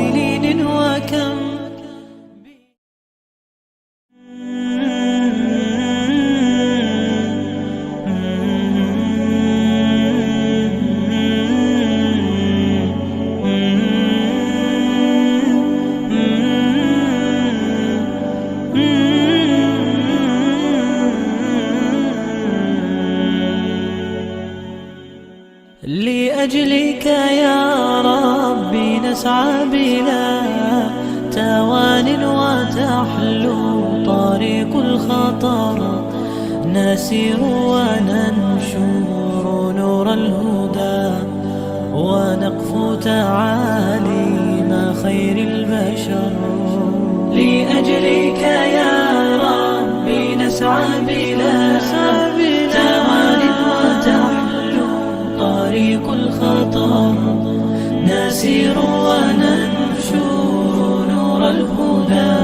بلين وكم. لأجلك يا ربي نسعى بلا توان وتحلو طريق الخطر، نسير وننشر نور الهدى، ونقفو تعاليم خير البشر. لأجلك يا ربي نسعى بلا توان وتحلو طريق الخطر، نسير وننشر نور الهدى،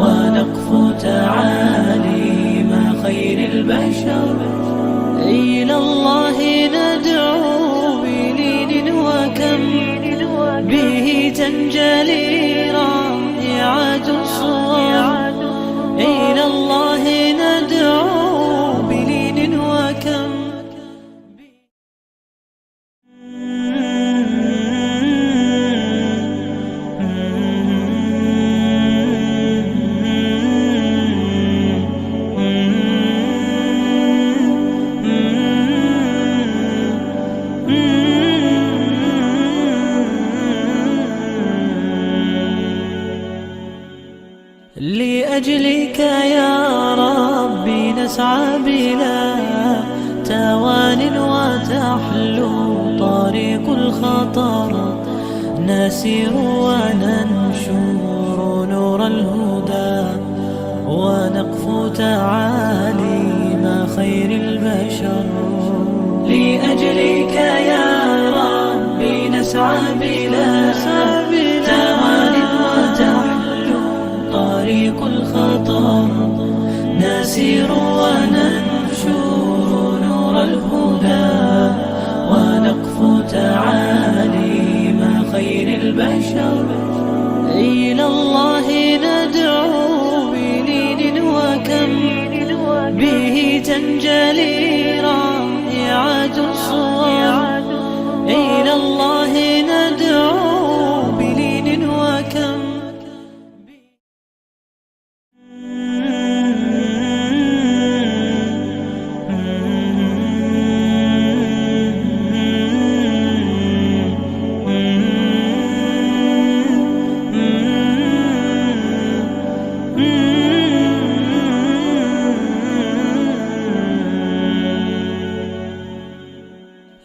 ونقفو تعاليم خير البشر. إلى الله ندعو بلين وكم، به تنجلي رائعة الصور. إلى الله ندعو لأجلك يا ربي نسعى بلا توان وتحلو طريق الخطر، نسير وننشر نور الهدى، ونقفو تعاليم خير البشر. لأجلك يا ربي نسعى بلا توان وتحلو طريق الخطر، نسير وننشر نور الهدى، ونقفو تعاليم خير البشر. إلى الله ندعو بلين وكم به تنجلي رائعة الصور. إلى الله ندعو بلين وكم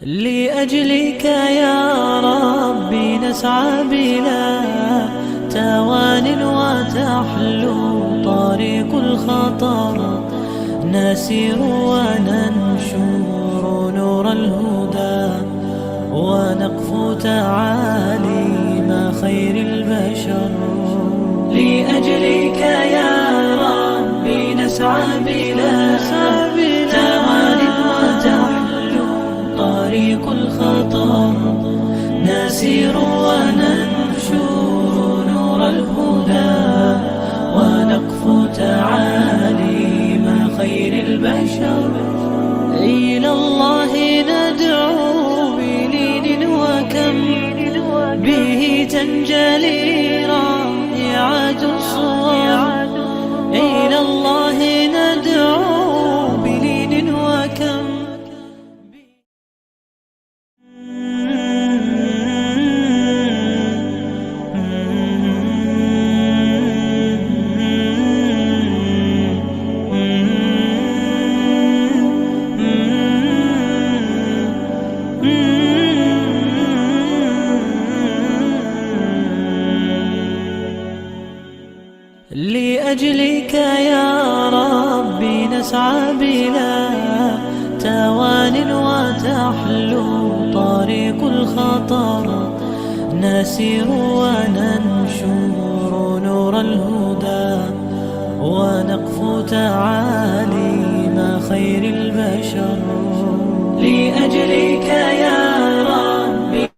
لأجلك يا ربي نسعى بلا توان وتحلو طريق الخطر، نسير وننشر نور الهدى، ونقفو تعاليم خير البشر. لأجلك يا ربي نسعى بلا توان وتحلو طريق الخطر، نسير وننشر نور الهدى، ونقفو تعاليم خير البشر. إلى الله ندعو بلين وكم به تنجلي رائعة الصور. إلى الله ندعو بلين وكم لأجلك يا ربي نسعى بلا توان وتحلو طريق الخطر، نسير وننشر نور الهدى، ونقفو تعاليم خير البشر. لأجلك يا ربي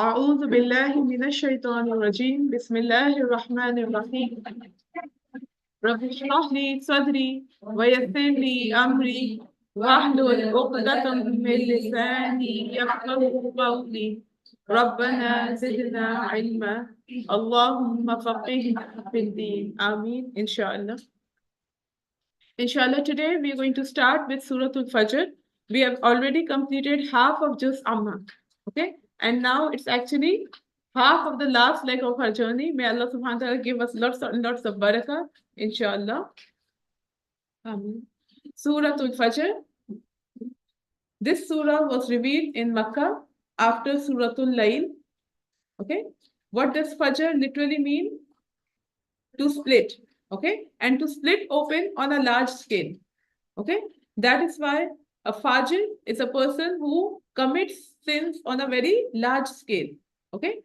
أعوذ بالله من الشيطان الرجيم. بسم الله الرحمن الرحيم. رب اشرح لي صدري ويسر لي أمري واحلل عقدة من لساني يفقهوا قولي. ربنا زدنا علما اللهم فقهنا في الدين. آمين. Inshallah. Inshallah, today we are going to start with Surah Al-Fajr. We have already completed half of Juz Amma. Okay? And now it's actually half of the last leg of our journey. May Allah subhanahu wa ta'ala give us lots and lots of barakah, inshallah. Amen. Surah Al-Fajr. This surah was revealed in Makkah after Surah Al-Layl. Okay? What does Fajr literally mean? To split. Okay? And to split open on a large scale. Okay? That is why a Fajr is a person who commits sins on a very large scale. Okay?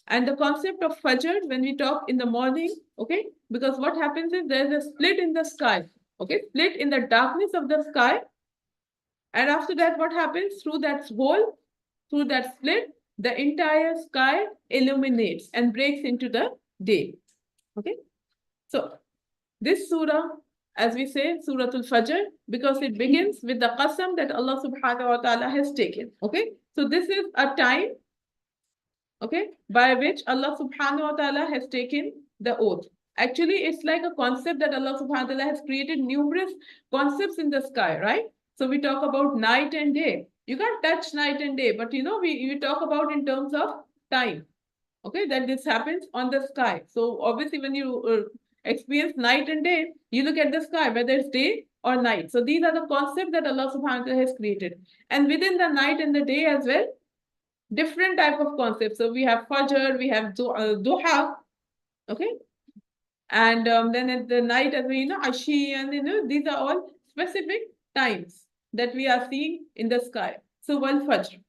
And the concept of Fajr, when we talk in the morning, okay, because what happens is there's a split in the sky, okay, split in the darkness of the sky. And after that, what happens? Through that hole, through that split, the entire sky illuminates and breaks into the day. Okay, so this surah as we say, Suratul Fajr, because it begins with the qasam that Allah subhanahu wa ta'ala has taken. Okay, so this is a time, okay, by which Allah subhanahu wa ta'ala has taken the oath. Actually, it's like a concept that Allah subhanahu wa ta'ala has created numerous concepts in the sky, right? So we talk about night and day. You can't touch night and day, but we talk about in terms of time. Okay, that this happens on the sky. So obviously, when you experience night and day, you look at the sky, whether it's day or night. So these are the concepts that Allah subhanahu wa ta'ala has created. And within the night and the day as well, different type of concepts. So we have Fajr, we have Duha, okay? And then at the night, as we Ashi, and these are all specific times that we are seeing in the sky. So one Fajr.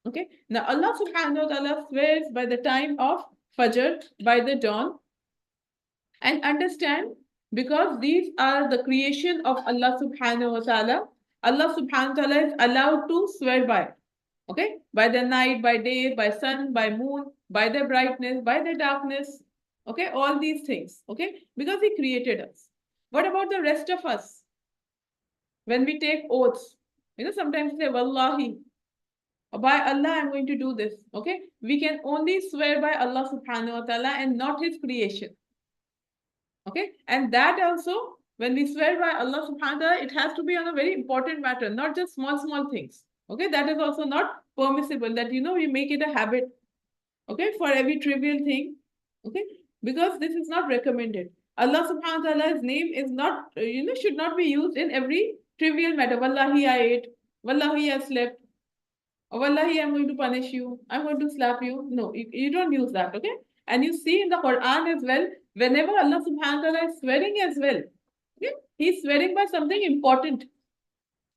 Okay. Now Allah subhanahu wa ta'ala swears by the time of Fajr, by the dawn, and understand, because these are the creation of Allah subhanahu wa ta'ala. Allah subhanahu wa ta'ala is allowed to swear by. Okay, by the night, by day, by sun, by moon, by the brightness, by the darkness. Okay, all these things. Okay, because He created us. What about the rest of us? When we take oaths, sometimes we say, Wallahi, by Allah, I'm going to do this. Okay, we can only swear by Allah subhanahu wa ta'ala and not His creation. Okay, and that also, when we swear by Allah subhanahu wa ta'ala, it has to be on a very important matter, not just small things. Okay, that is also not permissible, that we make it a habit, okay, for every trivial thing, okay, because this is not recommended. Allah subhanahu wa ta'ala's name is not, should not be used in every trivial matter. Wallahi, I ate. Wallahi, I slept. Or Wallahi, I'm going to punish you. I'm going to slap you. No, you don't use that, okay? And you see in the Quran as well, whenever Allah subhanahu wa ta'ala is swearing as well, okay, He's swearing by something important.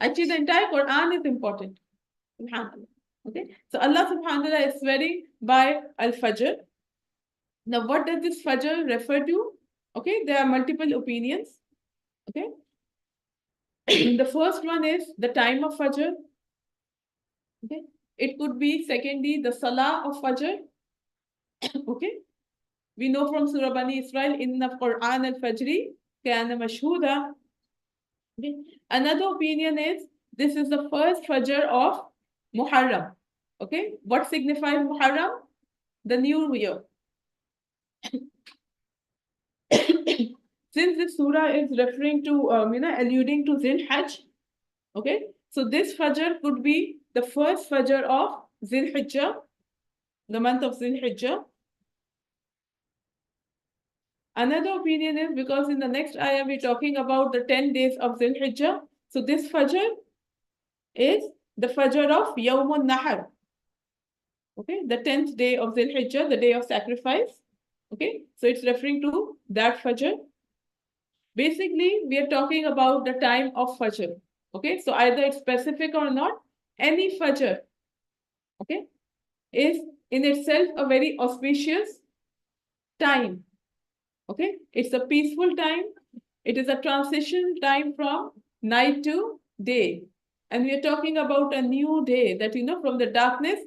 Actually, the entire Quran is important. Subhanallah. Okay, so Allah subhanahu wa ta'ala is swearing by Al-Fajr. Now, what does this Fajr refer to? Okay, there are multiple opinions. Okay, the first one is the time of Fajr. Okay, it could be secondly the Salah of Fajr. Okay, we know from Surah Bani Israel, in the Quran al-Fajri kana mashhuda. Okay, another opinion is this is the first Fajr of Muharram. Okay, what signifies Muharram? The new year. Since this surah is referring to, alluding to Zil Hajj, okay, so this Fajr could be the first Fajr of Zil Hijjah, the month of Zil Hijjah. Another opinion is because in the next ayah we're talking about the 10 days of Zil Hijjah. So this Fajr is the Fajr of Yawmun Nahar. Okay, the 10th day of Zil Hijjah, the day of sacrifice. Okay, so it's referring to that Fajr. Basically, we are talking about the time of Fajr. Okay, so either it's specific or not, any Fajr, okay, is in itself a very auspicious time. Okay, it's a peaceful time. It is a transition time from night to day. And we are talking about a new day that, from the darkness,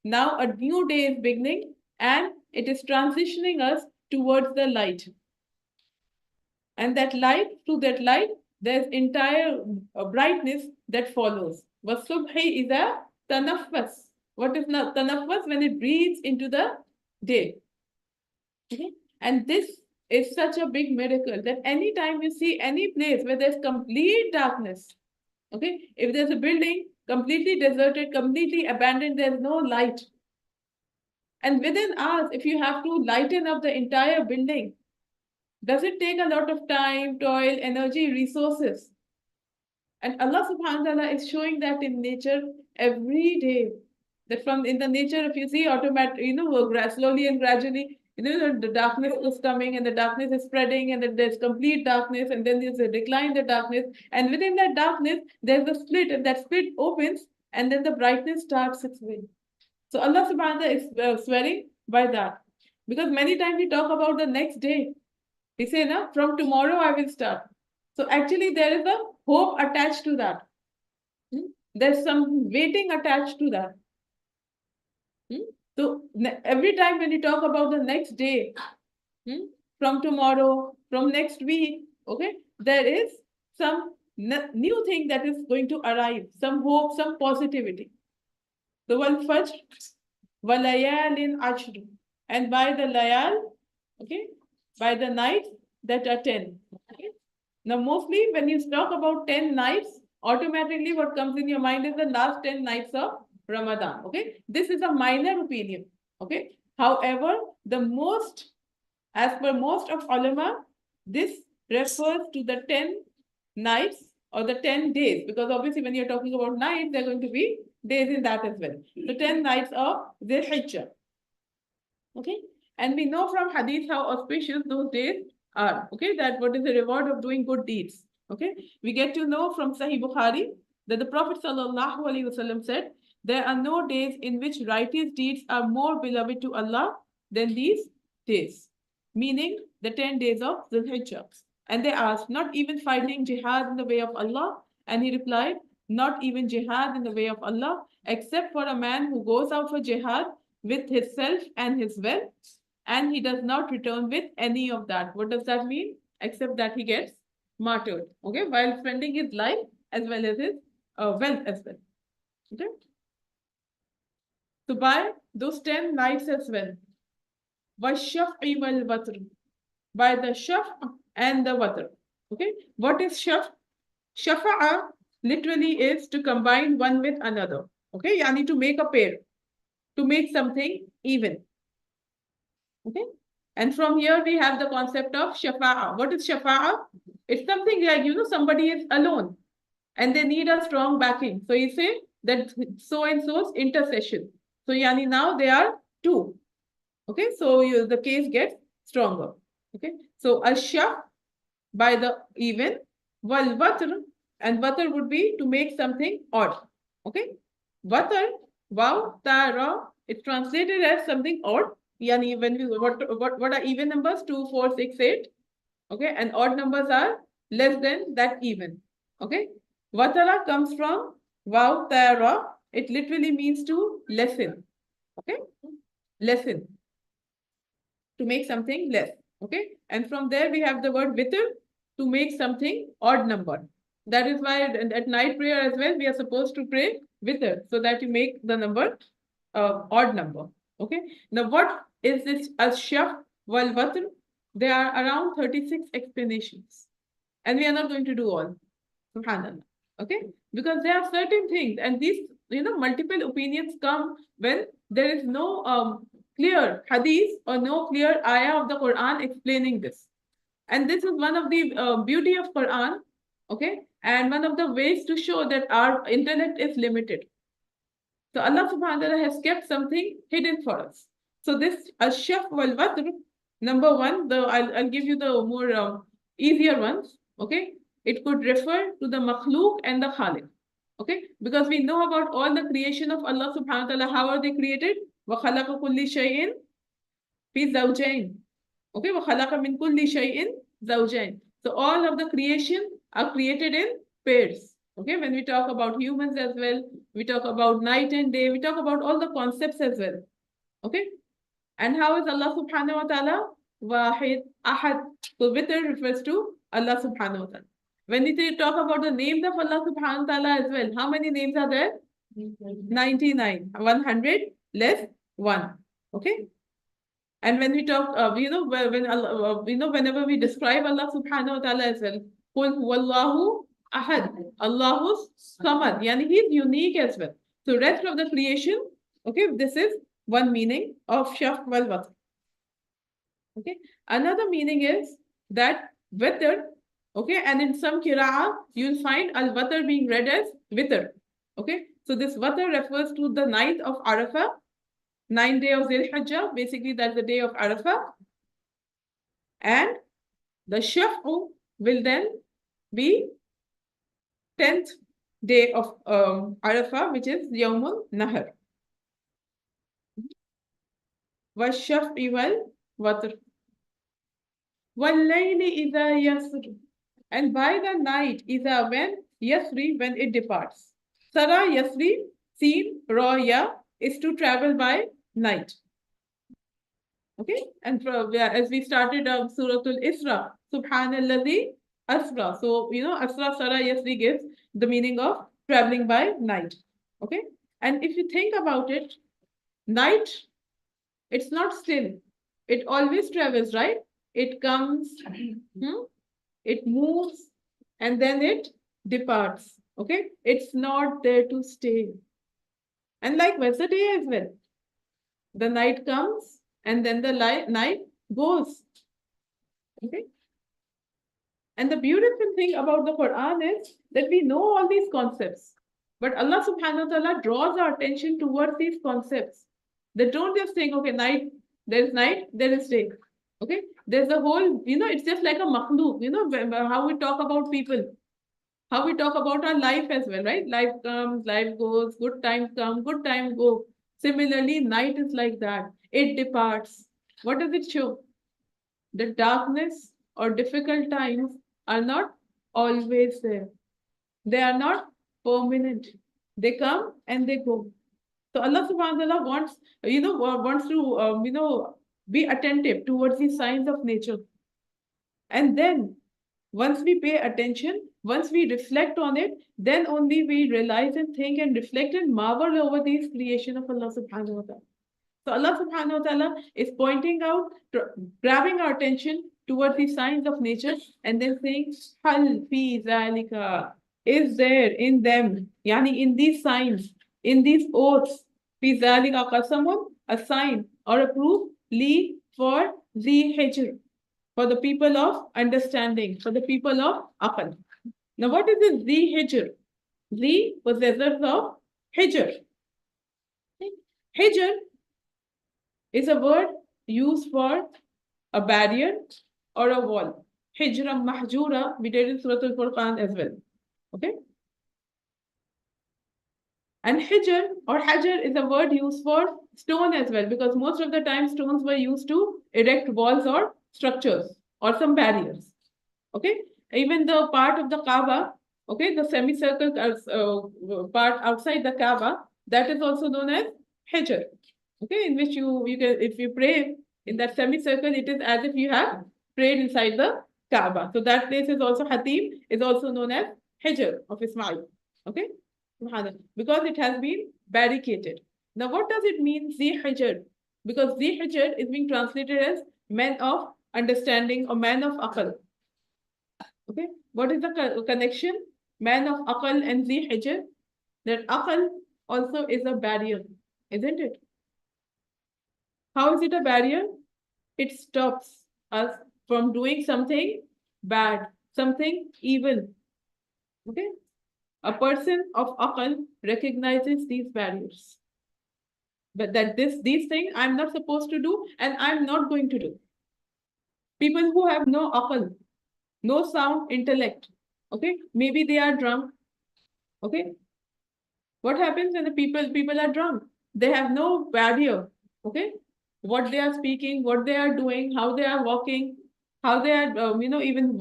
now a new day is beginning and it is transitioning us towards the light. And that light, through that light, there's entire brightness that follows. وَالصُّبْحِ إِذَا تَنَفَّسْ. What is tanaffas? When it breathes into the day. Okay? And this is such a big miracle that anytime you see any place where there's complete darkness, okay, if there's a building completely deserted, completely abandoned, there's no light. And within hours, if you have to lighten up the entire building, does it take a lot of time, toil, energy, resources? And Allah subhanahu wa ta'ala is showing that in nature every day. That from in the nature, if you see automatic, slowly and gradually, the darkness is coming and the darkness is spreading and then there's complete darkness and then there's a decline in the darkness. And within that darkness, there's a split and that split opens and then the brightness starts its way. So Allah subhanahu wa ta'ala is swearing by that. Because many times we talk about the next day. We say, no, from tomorrow I will start. So actually there is a hope attached to that. There's some waiting attached to that. So every time when you talk about the next day, from tomorrow, from next week, okay, there is some new thing that is going to arrive, some hope, some positivity. So wal fajr, walayalin ashr, and by the layal, okay, by the nights that are 10. Okay? Now, mostly when you talk about 10 nights, automatically what comes in your mind is the last 10 nights of Ramadan. Okay, this is a minor opinion. Okay, however, the most, as per most of ulama, this refers to the 10 nights or the 10 days, because obviously when you're talking about nights, there are going to be days in that as well. The 10 nights of Dhul Hijjah. Okay, and we know from hadith how auspicious those days are. Okay, that what is the reward of doing good deeds. Okay, we get to know from Sahih Bukhari that the Prophet ﷺ said, there are no days in which righteous deeds are more beloved to Allah than these days, meaning the 10 days of Dhul Hijjah. And they asked, not even fighting jihad in the way of Allah? And he replied, not even jihad in the way of Allah, except for a man who goes out for jihad with his self and his wealth, and he does not return with any of that. What does that mean? Except that he gets martyred, okay, while spending his life as well as his wealth as well. Okay. So by those 10 nights as well, وَالشَّفْعِ وَالْوَتْرِ, by the shaf and the watr. Okay, what is shaf? Shafa'a literally is to combine one with another. Okay, yani to make a pair, to make something even. Okay, and from here we have the concept of shafa'a. What is shafa'a? It's something like, somebody is alone and they need a strong backing. So you say that so and so's intercession. So yani now they are two. Okay, so the case gets stronger. Okay, so ashaf by the even, wal watr, and watr would be to make something odd. Okay, watr, wow, tara, it's translated as something odd. Yani when we what are even numbers? 2, 4, 6, 8. Okay, and odd numbers are less than that even. Okay, watara comes from wow, tara. It literally means to lessen. Okay, lessen, to make something less. Okay, and from there we have the word witr, to make something odd number. That is why at night prayer as well we are supposed to pray witr, so that you make the number odd number. Okay, now what is this ashaf wal watr? There are around 36 explanations, and we are not going to do all. Subhanallah. Okay, because there are certain things, and these multiple opinions come when there is no clear hadith or no clear ayah of the Quran explaining this. And this is one of the beauty of Quran, okay, and one of the ways to show that our intellect is limited. So Allah subhanahu wa ta'ala has kept something hidden for us. So this ashaf wal watr, number one, I'll give you the more easier ones. Okay, it could refer to the makhluk and the khaliq. Okay, because we know about all the creation of Allah subhanahu wa ta'ala. How are they created? Wa khalaqa kulli shay'in fi zawjayn. Okay, wa khalaqa min kulli shay'in zawjayn. So all of the creation are created in pairs. Okay, when we talk about humans as well, we talk about night and day, we talk about all the concepts as well. Okay, and how is Allah subhanahu wa ta'ala? Wahid, Ahad. So witr refers to Allah subhanahu wa ta'ala. When we talk about the names of Allah subhanahu wa ta'ala as well, how many names are there? 99. 100 less 1. Okay. And when we talk, when Allah, whenever we describe Allah subhanahu wa ta'ala as well, Qul huwallahu ahad, Allahus samad, yani he is unique as well. So rest of the creation, okay, this is one meaning of shaf wal watr. Okay, another meaning is that witr, okay, and in some qira'ah, you'll find al watr being read as witr. Okay, so this watr refers to the night of Arafah, 9th day of Dhul Hijjah, basically that's the day of Arafah. And the shaf'u will then be 10th day of Arafah, which is Yawmul Nahar. وَالشَّفْعِ وَالْوَتْرِ وَاللَّيْلِ إِذَا يَسْرِ, and by the night, إِذَا when, yasri when it departs. Sara yasri, seen, ya is to travel by night. Okay, and as we started Suratul Isra, Subhanalladhi Asra. So, Asra Sara yesterday gives the meaning of traveling by night. Okay. And if you think about it, night, it's not still. It always travels, right? It comes, it moves, and then it departs. Okay. It's not there to stay. And likewise, the day as well. The night comes and then the night goes. Okay. And the beautiful thing about the Quran is that we know all these concepts, but Allah subhanahu wa ta'ala draws our attention towards these concepts. They don't just think, okay, night, there is day. Okay, there's a whole, it's just like a makhluk, how we talk about people, how we talk about our life as well, right? Life comes, life goes, good times come, good times go. Similarly, night is like that. It departs. What does it show? The darkness or difficult times are not always there. They are not permanent. They come and they go. So Allah subhanahu wa ta'ala wants to, be attentive towards the signs of nature. And then once we pay attention, once we reflect on it, then only we realize and think and reflect and marvel over these creation of Allah subhanahu wa ta'ala. So Allah subhanahu wa ta'ala is pointing out, grabbing our attention towards the signs of nature and then saying, Hal fi zalika, is there in them, yani in these signs, in these oaths, fi zalika qasamun, a sign or a proof, li for the hijr, for the people of understanding, for the people of aql. Now what is this the hijr? The possessors of hijr. Hijr is a word used for a barrier or a wall. Hijram mahjura, we did in Surah Al-Furqan as well. Okay? And hijr or hajar is a word used for stone as well, because most of the time stones were used to erect walls or structures or some barriers. Okay? Even the part of the Kaaba, okay, the semicircle part outside the Kaaba, that is also known as hijr. Okay, in which you can, if you pray in that semicircle, it is as if you have prayed inside the Kaaba. So that place is also Hatim, is also known as Hijr of Ismail. Okay, because it has been barricaded. Now, what does it mean, Zi Hijr? Because Zi Hijr is being translated as men of understanding or man of Aql. Okay, what is the connection? Man of Aql and Zi Hijr? That Aql also is a barrier, isn't it? How is it a barrier? It stops us from doing something bad, something evil. Okay? A person of aql recognizes these barriers. But that these things I'm not supposed to do and I'm not going to do. People who have no aql, no sound intellect, okay? Maybe they are drunk. Okay? What happens when the people are drunk? They have no barrier. Okay? What they are speaking, what they are doing, how they are walking, how they are, even,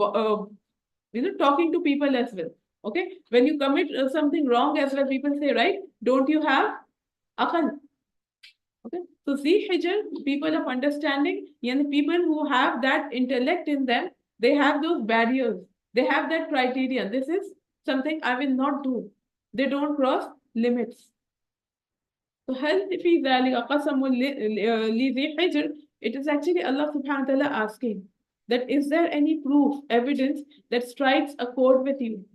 talking to people as well. Okay, when you commit something wrong as well, people say, right? Don't you have aql? Okay, so see, hijr, people of understanding, and people who have that intellect in them, they have those barriers, they have that criterion. This is something I will not do. They don't cross limits. So هل في ذلك قسم لذي حجر? It is actually Allah subhanahu wa ta'ala asking that is there any proof, evidence that strikes a chord with you?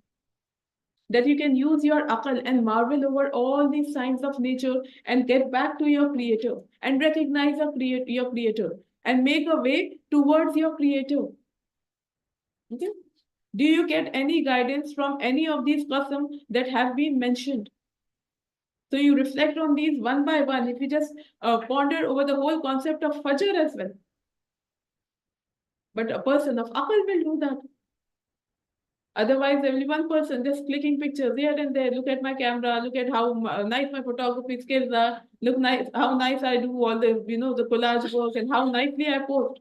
That you can use your aql and marvel over all these signs of nature and get back to your creator and recognize your creator and make a way towards your creator. Okay? Do you get any guidance from any of these qasam that have been mentioned? So you reflect on these one by one. If you just ponder over the whole concept of Fajr as well. But a person of Aql will do that. Otherwise, every one person just clicking pictures here and there. Look at my camera. Look at how nice my photography skills are. Look nice, how nice I do all the, the collage work and how nicely I post.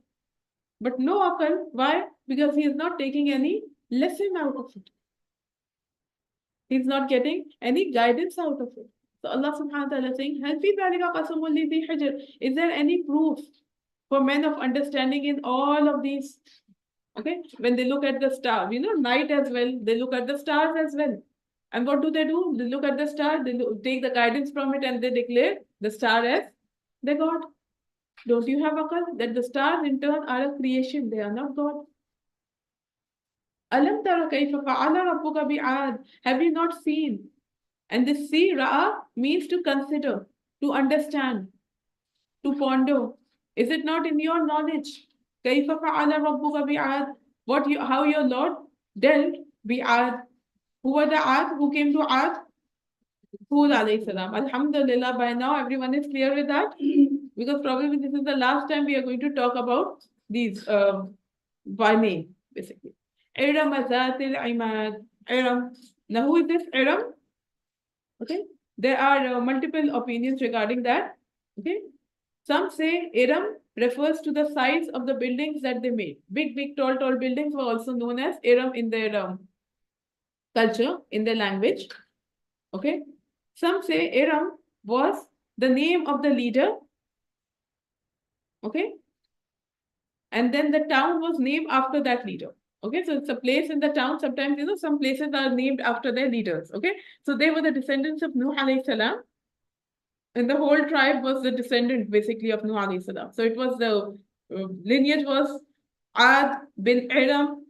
But no Aql. Why? Because he is not taking any lesson out of it. He's not getting any guidance out of it. So Allah subhanahu wa ta'ala saying, is there any proof for men of understanding in all of these Okay, when they look at the star, night as well, they look at the stars as well. And what do? They look at the star, they take the guidance from it, and they declare the star as their God. Don't you have akal that the stars in turn are a creation? They are not God. Alam tara kayfa fa'ala rabbuka bi'ad. Have you not seen? And this see, ra'a, means to consider, to understand, to ponder. Is it not in your knowledge? Kayfa fa'ala rabbuka bi'ad. How your Lord dealt bi'ad. Who were the Ad? Who came to Ad? Hud alayhi salam. Alhamdulillah, by now everyone is clear with that. Because probably this is the last time we are going to talk about these by name, basically. Iram Azatil Imad. Iram. Now, who is this Iram? Okay. There are multiple opinions regarding that. Okay. Some say Iram refers to the size of the buildings that they made. Big, big, tall, tall buildings were also known as Iram in their culture, in their language. Okay. Some say Iram was the name of the leader. Okay. And then the town was named after that leader. Okay, so it's a place in the town. Sometimes, some places are named after their leaders. Okay, so they were the descendants of Nuh alayhi salam. And the whole tribe was the descendant basically of Nuh alayhi salam. So it was the lineage was Ad bin Iram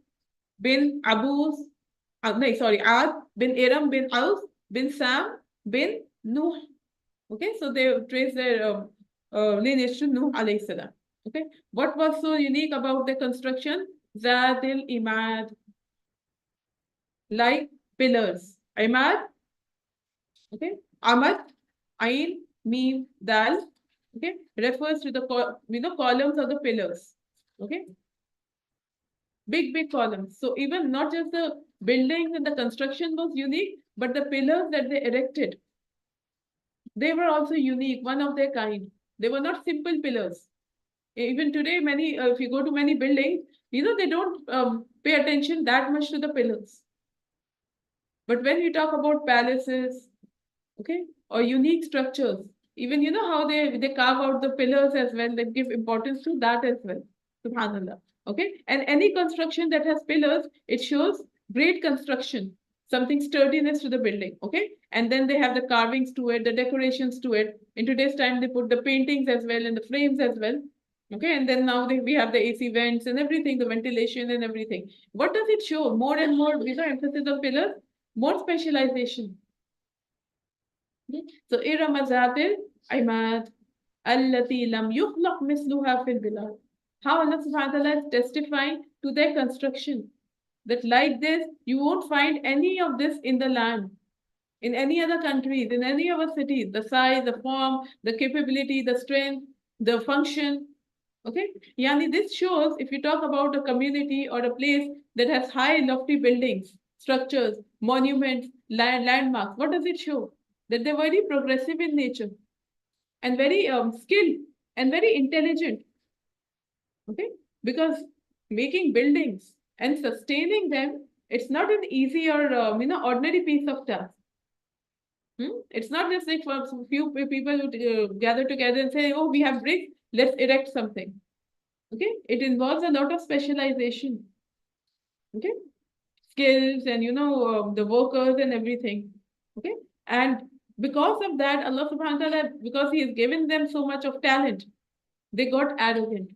bin Abuz, no, sorry, Ad bin Iram bin Aus bin Sam bin Nuh. Okay, so they trace their lineage to Nuh alayhi salam. Okay, what was so unique about the construction? Zadil Imad, like pillars. Imad, okay, Amad, Ain, Mim, Dal, okay, refers to the columns of the pillars. Okay, big, big columns. So even not just the buildings and the construction was unique, but the pillars that they erected, they were also unique, one of their kind. They were not simple pillars. Even today, if you go to many buildings, they don't pay attention that much to the pillars. But when you talk about palaces, okay, or unique structures, even how they carve out the pillars as well, they give importance to that as well. Subhanallah. Okay, and any construction that has pillars, it shows great construction, something sturdiness to the building. Okay, and then they have the carvings to it, the decorations to it. In today's time, they put the paintings as well and the frames as well. Okay, and then now we have the AC vents and everything, the ventilation and everything. What does it show? More and more, emphasis on pillars, more specialization. So Iram Zatil Imad Allati lam yukhlaq misluha fil bilad. How Allah subhanahu wa ta'ala is testifying to their construction. That like this, you won't find any of this in the land, in any other countries, in any other cities. The size, the form, the capability, the strength, the function. Okay? Yani, this shows if you talk about a community or a place that has high, lofty buildings, structures, monuments, landmarks, what does it show? That they're very progressive in nature and very skilled and very intelligent. Okay? Because making buildings and sustaining them, it's not an easy or ordinary piece of task. It's not just like for a few people who gather together and say, oh, we have bricks, let's erect something. Okay, it involves a lot of specialization. Okay, skills and the workers and everything. Okay, and because of that, Allah subhanahu wa ta'ala, because He has given them so much of talent, they got arrogant.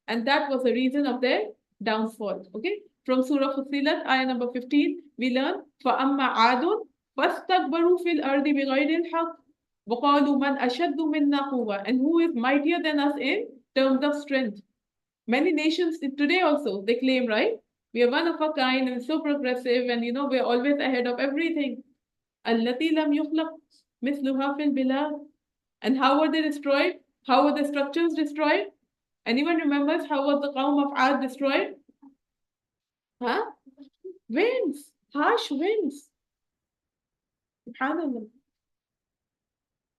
And that was the reason of their downfall. Okay, from Surah Fussilat, ayah number 15, we learn فَأَمَّا عَادٌ فَاسْتَكْبَرُوا فِي الْأَرْضِ بِغَيْرِ الْحَقِّ وَقَالُوا مَنْ أَشَدُّ مِنَّا قُوَّةً. And who is mightier than us in terms of strength? Many nations today also, they claim, right? We are one of a kind and so progressive and we're always ahead of everything. Allati lam yukhlaq misluha fil bilad. And how were they destroyed? How were the structures destroyed? Anyone remembers how was the Qawm of Ad destroyed? Huh? Winds, harsh winds. Subhanallah.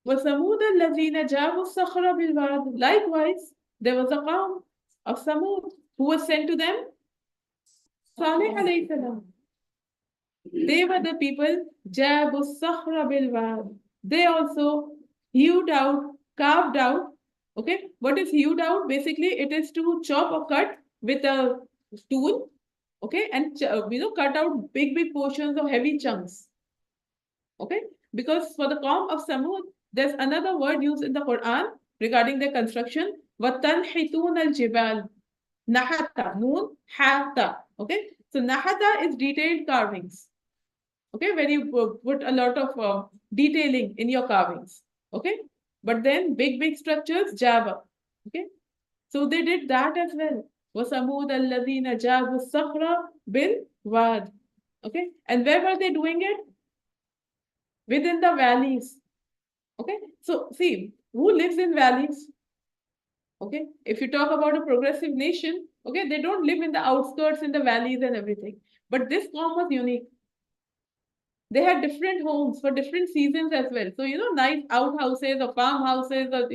وَثَمُودَ الَّذِينَ جَابُوا الصَّخْرَ بِالْوَادِ. Likewise, there was a Qawm of Samud who was sent to them. Salih alayhi salam. They were the people, Jabu Sahra Bilwad. They also hewed out, carved out. Okay, what is hewed out? Basically, it is to chop or cut with a tool okay, and cut out big portions of heavy chunks, okay, because for the Qawm of Samud, there's another word used in the Quran regarding their construction, وَتَنْحِتُونَ الْجِبَالِ Nahata, Noon, Hata. Okay, so Nahata is detailed carvings. Okay, where you put a lot of detailing in your carvings. Okay, but then big structures, Java. Okay, so they did that as well. وَثَمُودَ الَّذِينَ جَابُوا الصَّخْرَ بِالْوَادِ. Okay, and where were they doing it? Within the valleys. Okay, so see, who lives in valleys? Okay, if you talk about a progressive nation, okay, they don't live in the outskirts, in the valleys and everything. But this form was unique. They had different homes for different seasons as well. So, nice outhouses or farmhouses, or,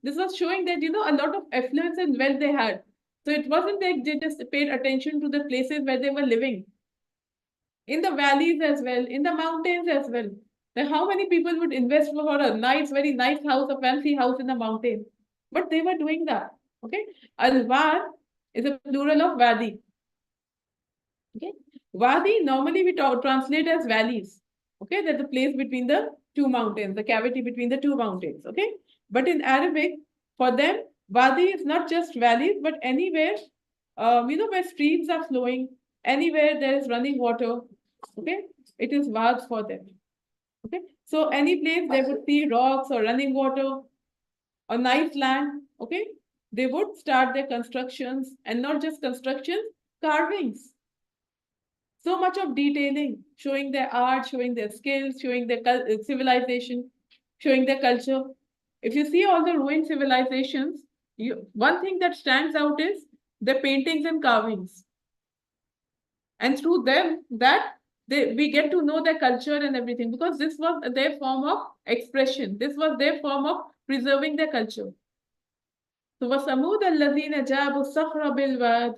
this was showing that, a lot of affluence and wealth they had. So it wasn't that they just paid attention to the places where they were living. In the valleys as well, in the mountains as well. Now, how many people would invest for a nice, very nice house, a fancy house in the mountain? But they were doing that. Okay. Al-Wad is a plural of Wadi. Okay. Wadi normally we translate as valleys. Okay. That's the place between the two mountains, the cavity between the two mountains. Okay. But in Arabic, for them, Wadi is not just valleys, but anywhere, where streams are flowing, anywhere there is running water. Okay. It is Wad for them. Okay. So any place they would see rocks or running water or nice land. Okay. They would start their constructions, and not just constructions, carvings. So much of detailing, showing their art, showing their skills, showing their civilization, showing their culture. If you see all the ruined civilizations, one thing that stands out is the paintings and carvings. And through them, we get to know their culture and everything, because this was their form of expression. This was their form of preserving their culture. So, وَثَمُودَ الَّذِينَ جَابُوا الصَّخْرَ بِالْوَادِ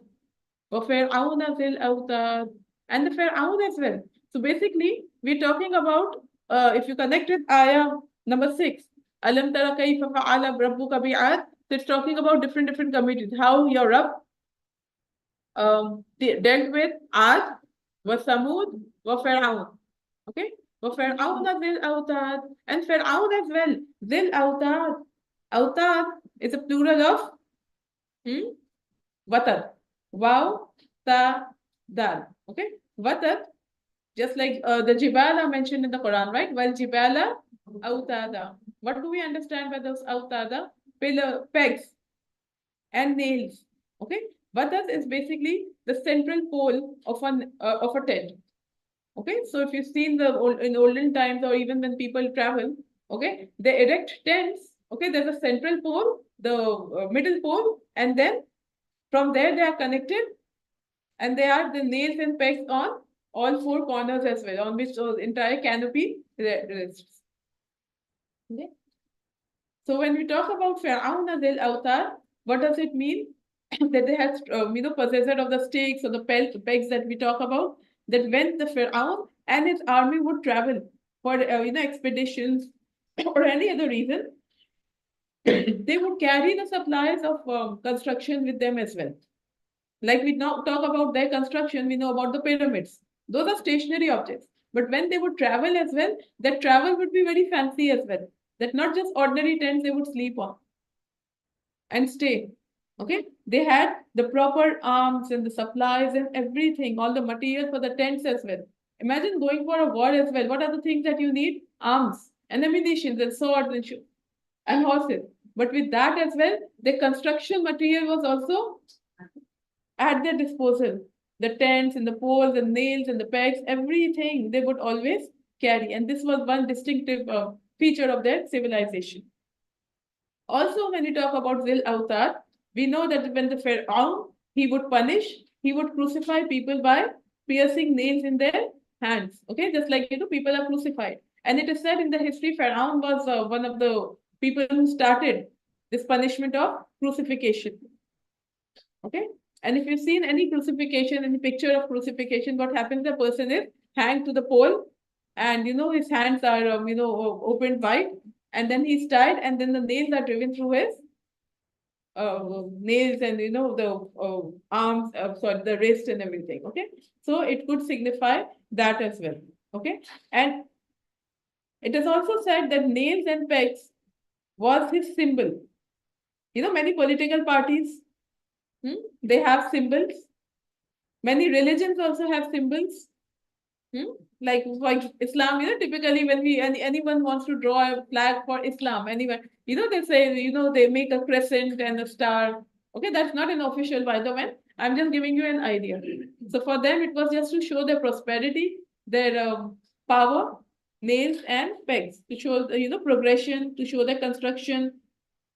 وَفِرْعَوْنَ ذِي الْأَوْتَادِ, and the Fir'aun as well. So basically, we're talking about, if you connect with ayah number 6, Alam tara kayfa fa'ala rabbuka bi'ad, so it's talking about different communities, how your Rabb dealt with Ad, wa Samud, wa Fir'aun. Okay? Wa Fir'aun ذِي الْأَوْتَادِ, and Fir'aun as well. ذِي الْأَوْتَادِ. Autad is a plural of Watar. Wow, ta, dal. Okay? Watar, just like the Jibala mentioned in the Quran, right? While Jibala, Autada. What do we understand by those Autada? Pillar, pegs, and nails. Okay? Watar is basically the central pole of a tent. Okay? So if you've seen in olden times, or even when people travel, okay, they erect tents. Okay, there's a central pole, the middle pole, and then from there they are connected, and they are the nails and pegs on all four corners as well, on which the entire canopy rests. Okay. So when we talk about Fir'aun Zil Awtar, what does it mean? That they had, possessor of the stakes or the pegs that we talk about, that when the Fir'aun and his army would travel for, expeditions or any other reason, they would carry the supplies of construction with them as well. Like we now talk about their construction, we know about the pyramids. Those are stationary objects. But when they would travel as well, that travel would be very fancy as well. That not just ordinary tents they would sleep on and stay. Okay? They had the proper arms and the supplies and everything, all the materials for the tents as well. Imagine going for a war as well. What are the things that you need? Arms and ammunition and swords and horses. But with that as well, the construction material was also at their disposal. The tents and the poles and nails and the pegs, everything they would always carry. And this was one distinctive feature of their civilization. Also, when we talk about Zil Awtar, we know that when the Pharaoh, he would punish, he would crucify people by piercing nails in their hands. Okay, just like people are crucified. And it is said in the history, Pharaoh was one of the people who started this punishment of crucifixion. Okay, and if you've seen any crucifixion, any picture of crucifixion, what happens? The person is hanged to the pole, and his hands are opened wide, and then he's tied, and then the nails are driven through his nails and the arms, sorry, the wrist and everything. Okay, so it could signify that as well. Okay, and it is also said that nails and pegs was his symbol. Many political parties, they have symbols. Many religions also have symbols. Hmm? Like Islam, typically when anyone wants to draw a flag for Islam, anyone, they say, they make a crescent and a star. Okay, that's not an official, by the way. I'm just giving you an idea. So for them, it was just to show their prosperity, their power, nails and pegs, to show progression, to show their construction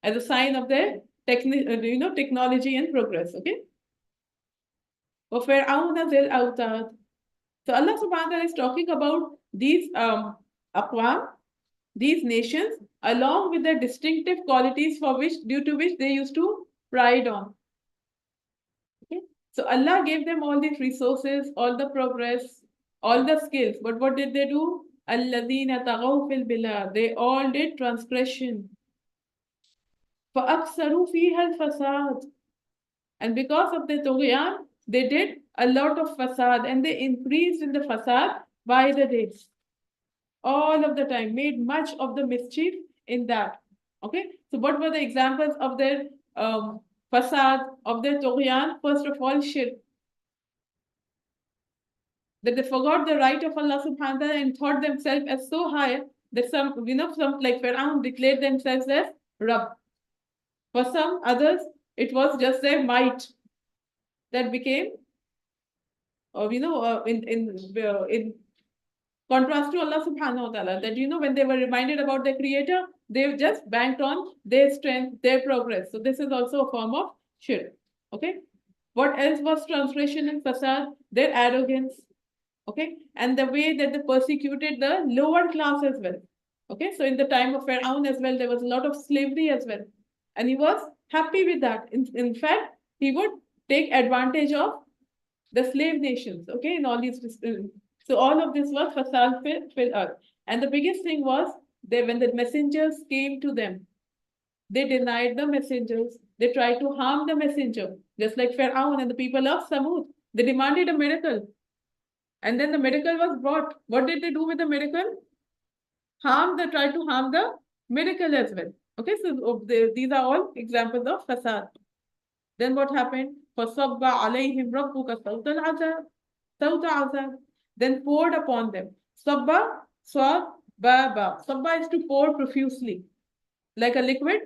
as a sign of their technology and progress. Okay. وَفِرْعَوْنَ ذِي الْأَوْتَادِ. So Allah subhanahu wa ta'ala is talking about these aqwam, these nations, along with their distinctive qualities due to which they used to pride on. Okay? So Allah gave them all these resources, all the progress, all the skills. But what did they do? الَّذِينَ تَغَوْا فِي الْبِلَادِ. They all did transgression. فَأَكْثَرُوا فِيهَا الْفَسَادِ. And because of the tughyan, they did a lot of fasad and they increased in the fasad by the days. All of the time, made much of the mischief in that. Okay, so what were the examples of their fasad, of their tughyan? First of all, shirk. That they forgot the right of Allah subhanahu wa ta'ala and thought themselves as so high that some like Pharaoh declared themselves as Rabb. For some others, it was just their might that became, in contrast to Allah subhanahu wa ta'ala, that when they were reminded about their creator, they just banked on their strength, their progress. So this is also a form of shirk. Okay. What else was transgression and fasad? Their arrogance. Okay. And the way that they persecuted the lower class as well. Okay. So in the time of Pharaoh as well, there was a lot of slavery as well. And he was happy with that. In fact, he would take advantage of the slave nations, okay, in all these. So all of this was fasad fil earth. And the biggest thing was when the messengers came to them, they denied the messengers. They tried to harm the messenger, just like Pharaoh and the people of Samud. They demanded a miracle. And then the miracle was brought. What did they do with the miracle? They tried to harm the miracle as well. Okay, so these are all examples of fasad. Then what happened? فَصَبَّ عَلَيْهِمْ رَبُّكَ صَوْتَ الْعَذَابِ. صَوْتَ عَذَابِ. Then poured upon them. Sabba, swab, ba, ba. Sabba is to pour profusely, like a liquid,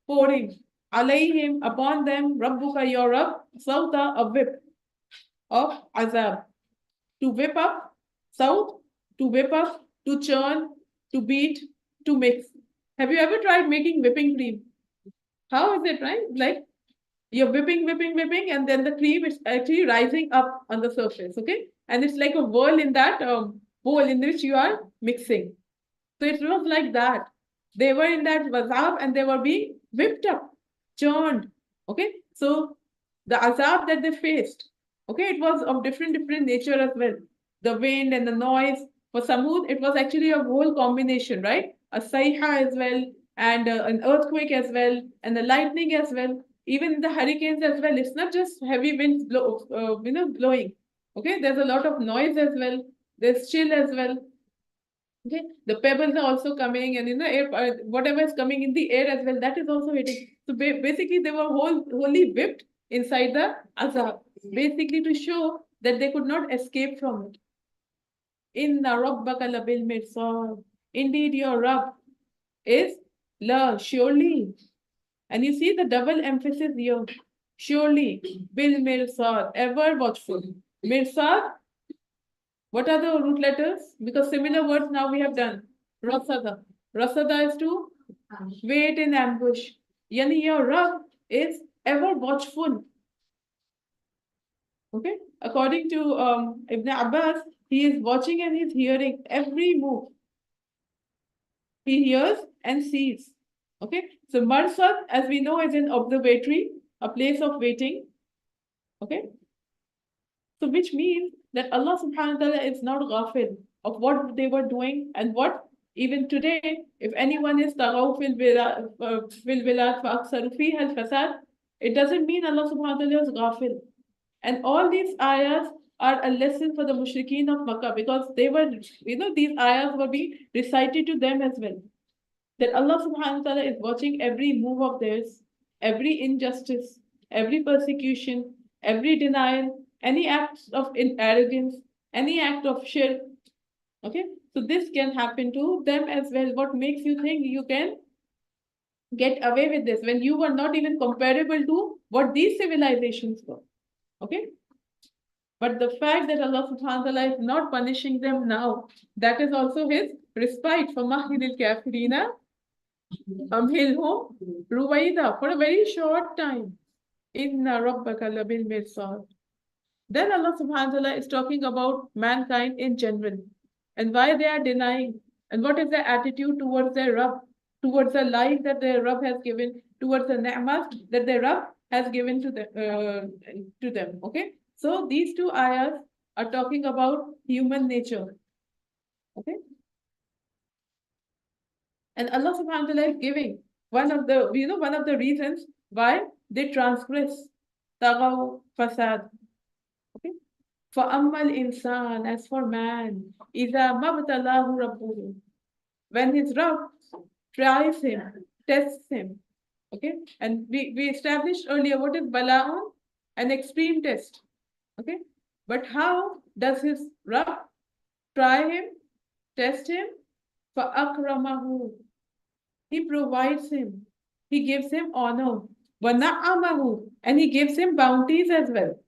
pouring. Alayhim, upon them, Rabbuka, your Rabb, Sauta, a whip of azab. To whip up, Saut, to whip up, to churn, to beat, to mix. Have you ever tried making whipping cream? How is it, right? Like, you're whipping, and then the cream is actually rising up on the surface, okay? And it's like a whirl in that bowl in which you are mixing. So it was like that. They were in that azab and they were being whipped up, churned, okay? So the azab that they faced, okay, it was of different nature as well. The wind and the noise. For Samud, it was actually a whole combination, right? A sayha as well, and an earthquake as well, and the lightning as well. Even the hurricanes as well. It's not just heavy winds blowing. Okay, there's a lot of noise as well. There's chill as well. Okay, the pebbles are also coming, and air, whatever is coming in the air as well, that is also hitting. So basically, they were wholly whipped inside the azab, basically to show that they could not escape from it. Inna rabbaka labil mirsad. Indeed, your Rabb is surely. And you see the double emphasis here. Surely, bil mirsad, ever watchful. Mirsad, what are the root letters? Because similar words now we have done. Rasada. Rasada is to wait in ambush. Yani your Rabb is ever watchful. Okay? According to Ibn Abbas, he is watching and he's hearing every move. He hears and sees. Okay, so Marsad, as we know, is an observatory, a place of waiting. Okay, so which means that Allah subhanahu wa ta'ala is not ghafil of what they were doing and what Even today, if anyone is tagaw fil bilad fa aksaru fiha al fasad, it doesn't mean Allah subhanahu wa ta'ala is ghafil. And all these ayahs are a lesson for the mushrikeen of Makkah because they were, these ayahs were being recited to them as well. That Allah subhanahu wa ta'ala is watching every move of theirs, every injustice, every persecution, every denial, any act of arrogance, any act of shirk. Okay, so this can happen to them as well. What makes you think you can get away with this when you were not even comparable to what these civilizations were? Okay, but the fact that Allah subhanahu wa ta'ala is not punishing them now, that is also his respite for Mahilil Kafirina, Amhilhum Ruwaida, for a very short time. Inna Rabbaka Labil Mirsad. Then Allah subhanahu wa ta'ala is talking about mankind in general and why they are denying and what is their attitude towards their Rabb, towards the life that their Rabb has given, towards the ni'mat that their Rabb has given to them. Okay, so these two ayahs are talking about human nature. Okay, and Allah subhanahu wa ta'ala is giving one of the reasons why they transgress, tagaw, fasad. Okay, فَأَمَّا الْإِنسَانَ, as for man, إِذَا مَبْتَلَاهُ رَبُّهُ, when his Rabb tries him, tests him. Okay, and we established earlier what is bala'un, an extreme test. Okay, but how does his Rabb try him, test him? فَأَكْرَمَهُ, he provides him, he gives him honor. وَنَعَمَهُ, and he gives him bounties as well.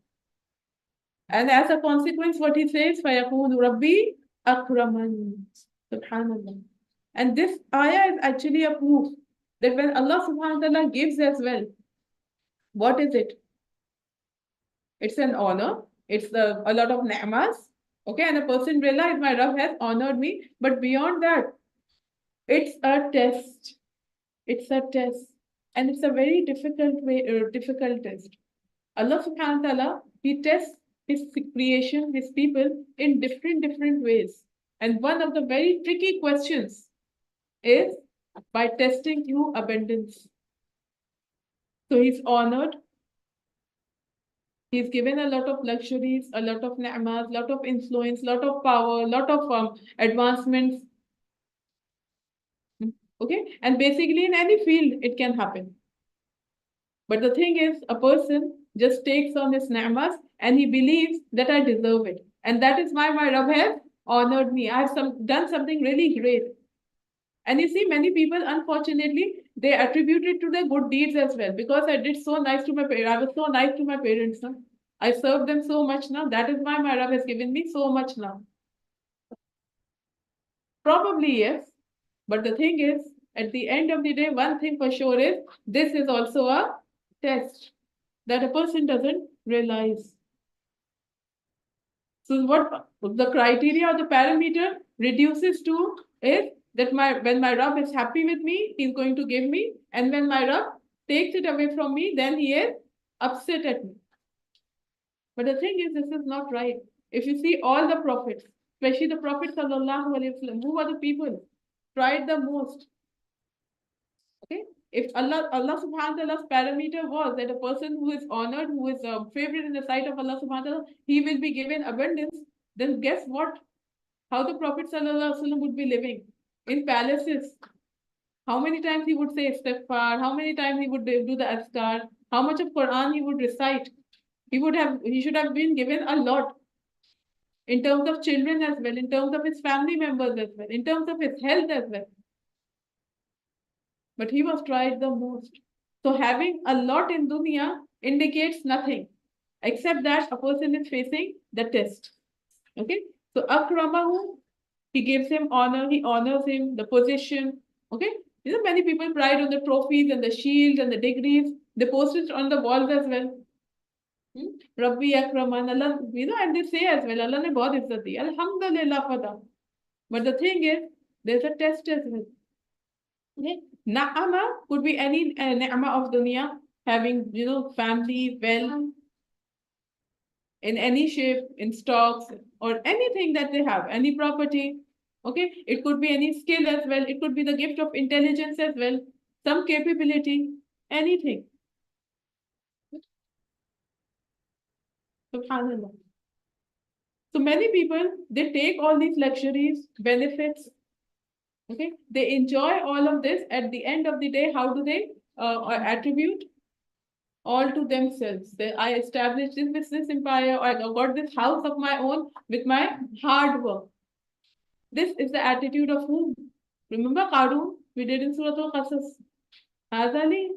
And as a consequence, what he says, فَيَقُولُ رَبِّي أَكْرَمَنِ. Subhanallah. And this ayah is actually a proof that when Allah subhanahu wa ta'ala gives as well, what is it? It's an honor. It's a lot of ni'mas. Okay, and a person realizes my Rabb has honored me. But beyond that, it's a test. It's a test. And it's a very difficult test. Allah subhanahu wa ta'ala, he tests his creation, his people in different ways. And one of the very tricky questions is by testing through abundance. So he's honored. He's given a lot of luxuries, a lot of ni'mas, lot of influence, lot of power, lot of advancements. Okay, and basically in any field it can happen. But the thing is, a person just takes on his ni'mas and he believes that I deserve it. And that is why my Rabb has honored me. I have done something really great. And you see, many people, unfortunately, they attribute it to their good deeds as well. Because I did so nice to my parents. I was so nice to my parents. No? I served them so much now. That is why my Rabb has given me so much now. Probably yes. But the thing is, at the end of the day, one thing for sure is, this is also a test that a person doesn't realize. So what the criteria or the parameter reduces to is that when my Rabb is happy with me, he's going to give me, and when my Rabb takes it away from me, then he is upset at me. But the thing is, this is not right. If you see all the prophets, especially the Prophet sallallahu alaihi wasallam, who are the people tried the most? Okay, if Allah subhanahu wa ta'ala's parameter was that a person who is honored, who is favored in the sight of Allah subhanahu wa ta'ala, he will be given abundance, then guess what? How the Prophet sallallahu alaihi wasallam would be living in palaces. How many times he would say istighfar, how many times he would do the azkar, how much of Quran he would recite. He should have been given a lot in terms of children as well, in terms of his family members as well, in terms of his health as well. But he was tried the most. So having a lot in dunya indicates nothing, except that a person is facing the test. Okay, so akramahu, he gives him honor, he honors him, the position. Okay, many people pride on the trophies and the shields and the degrees. They post it on the walls as well. Rabbi akraman, Allah, and they say as well, Allah ne bahut izzat di. Alhamdulillah for that. But the thing is, there's a test as well. Okay. Na'ama could be any ni'ama of dunya, having family, wealth, in any shape, in stocks, or anything that they have, any property. Okay, it could be any skill as well. It could be the gift of intelligence as well, some capability, anything. Subhanallah. So many people, they take all these luxuries, benefits, okay? They enjoy all of this. At the end of the day, how do they attribute? All to themselves. I established this business empire, or I got this house of my own with my hard work. This is the attitude of whom? Remember Qarun? We did in Surah Al-Qasas. Hazali,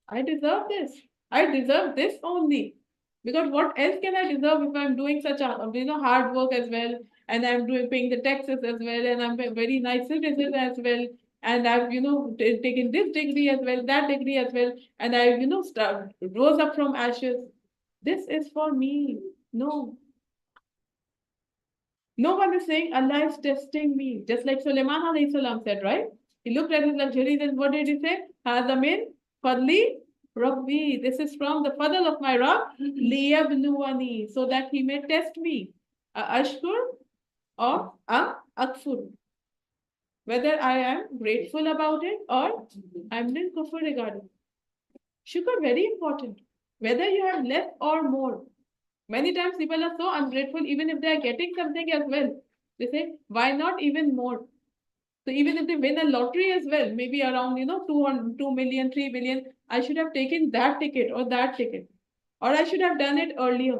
I deserve this. I deserve this only. Because what else can I deserve if I'm doing such a hard work as well, and I'm doing paying the taxes as well, and I'm a very nice citizen as well, and I've taken this degree as well, that degree as well, and I rose up from ashes. This is for me. No, no one is saying Allah is testing me. Just like Sulaiman alayhi salam said, right? He looked at his luxuries and what did he say? Hada min fadli Rabbi. This is from the fadl of my Rabb, liyabluwani, so that he may test me. Ashkur or akfur. Whether I am grateful about it or I'm in kufr regarding. Shukr, very important. Whether you have less or more. Many times people are so ungrateful, even if they are getting something as well. They say, why not even more? So even if they win a lottery as well, maybe around 2 million, 3 billion, I should have taken that ticket or that ticket, or I should have done it earlier.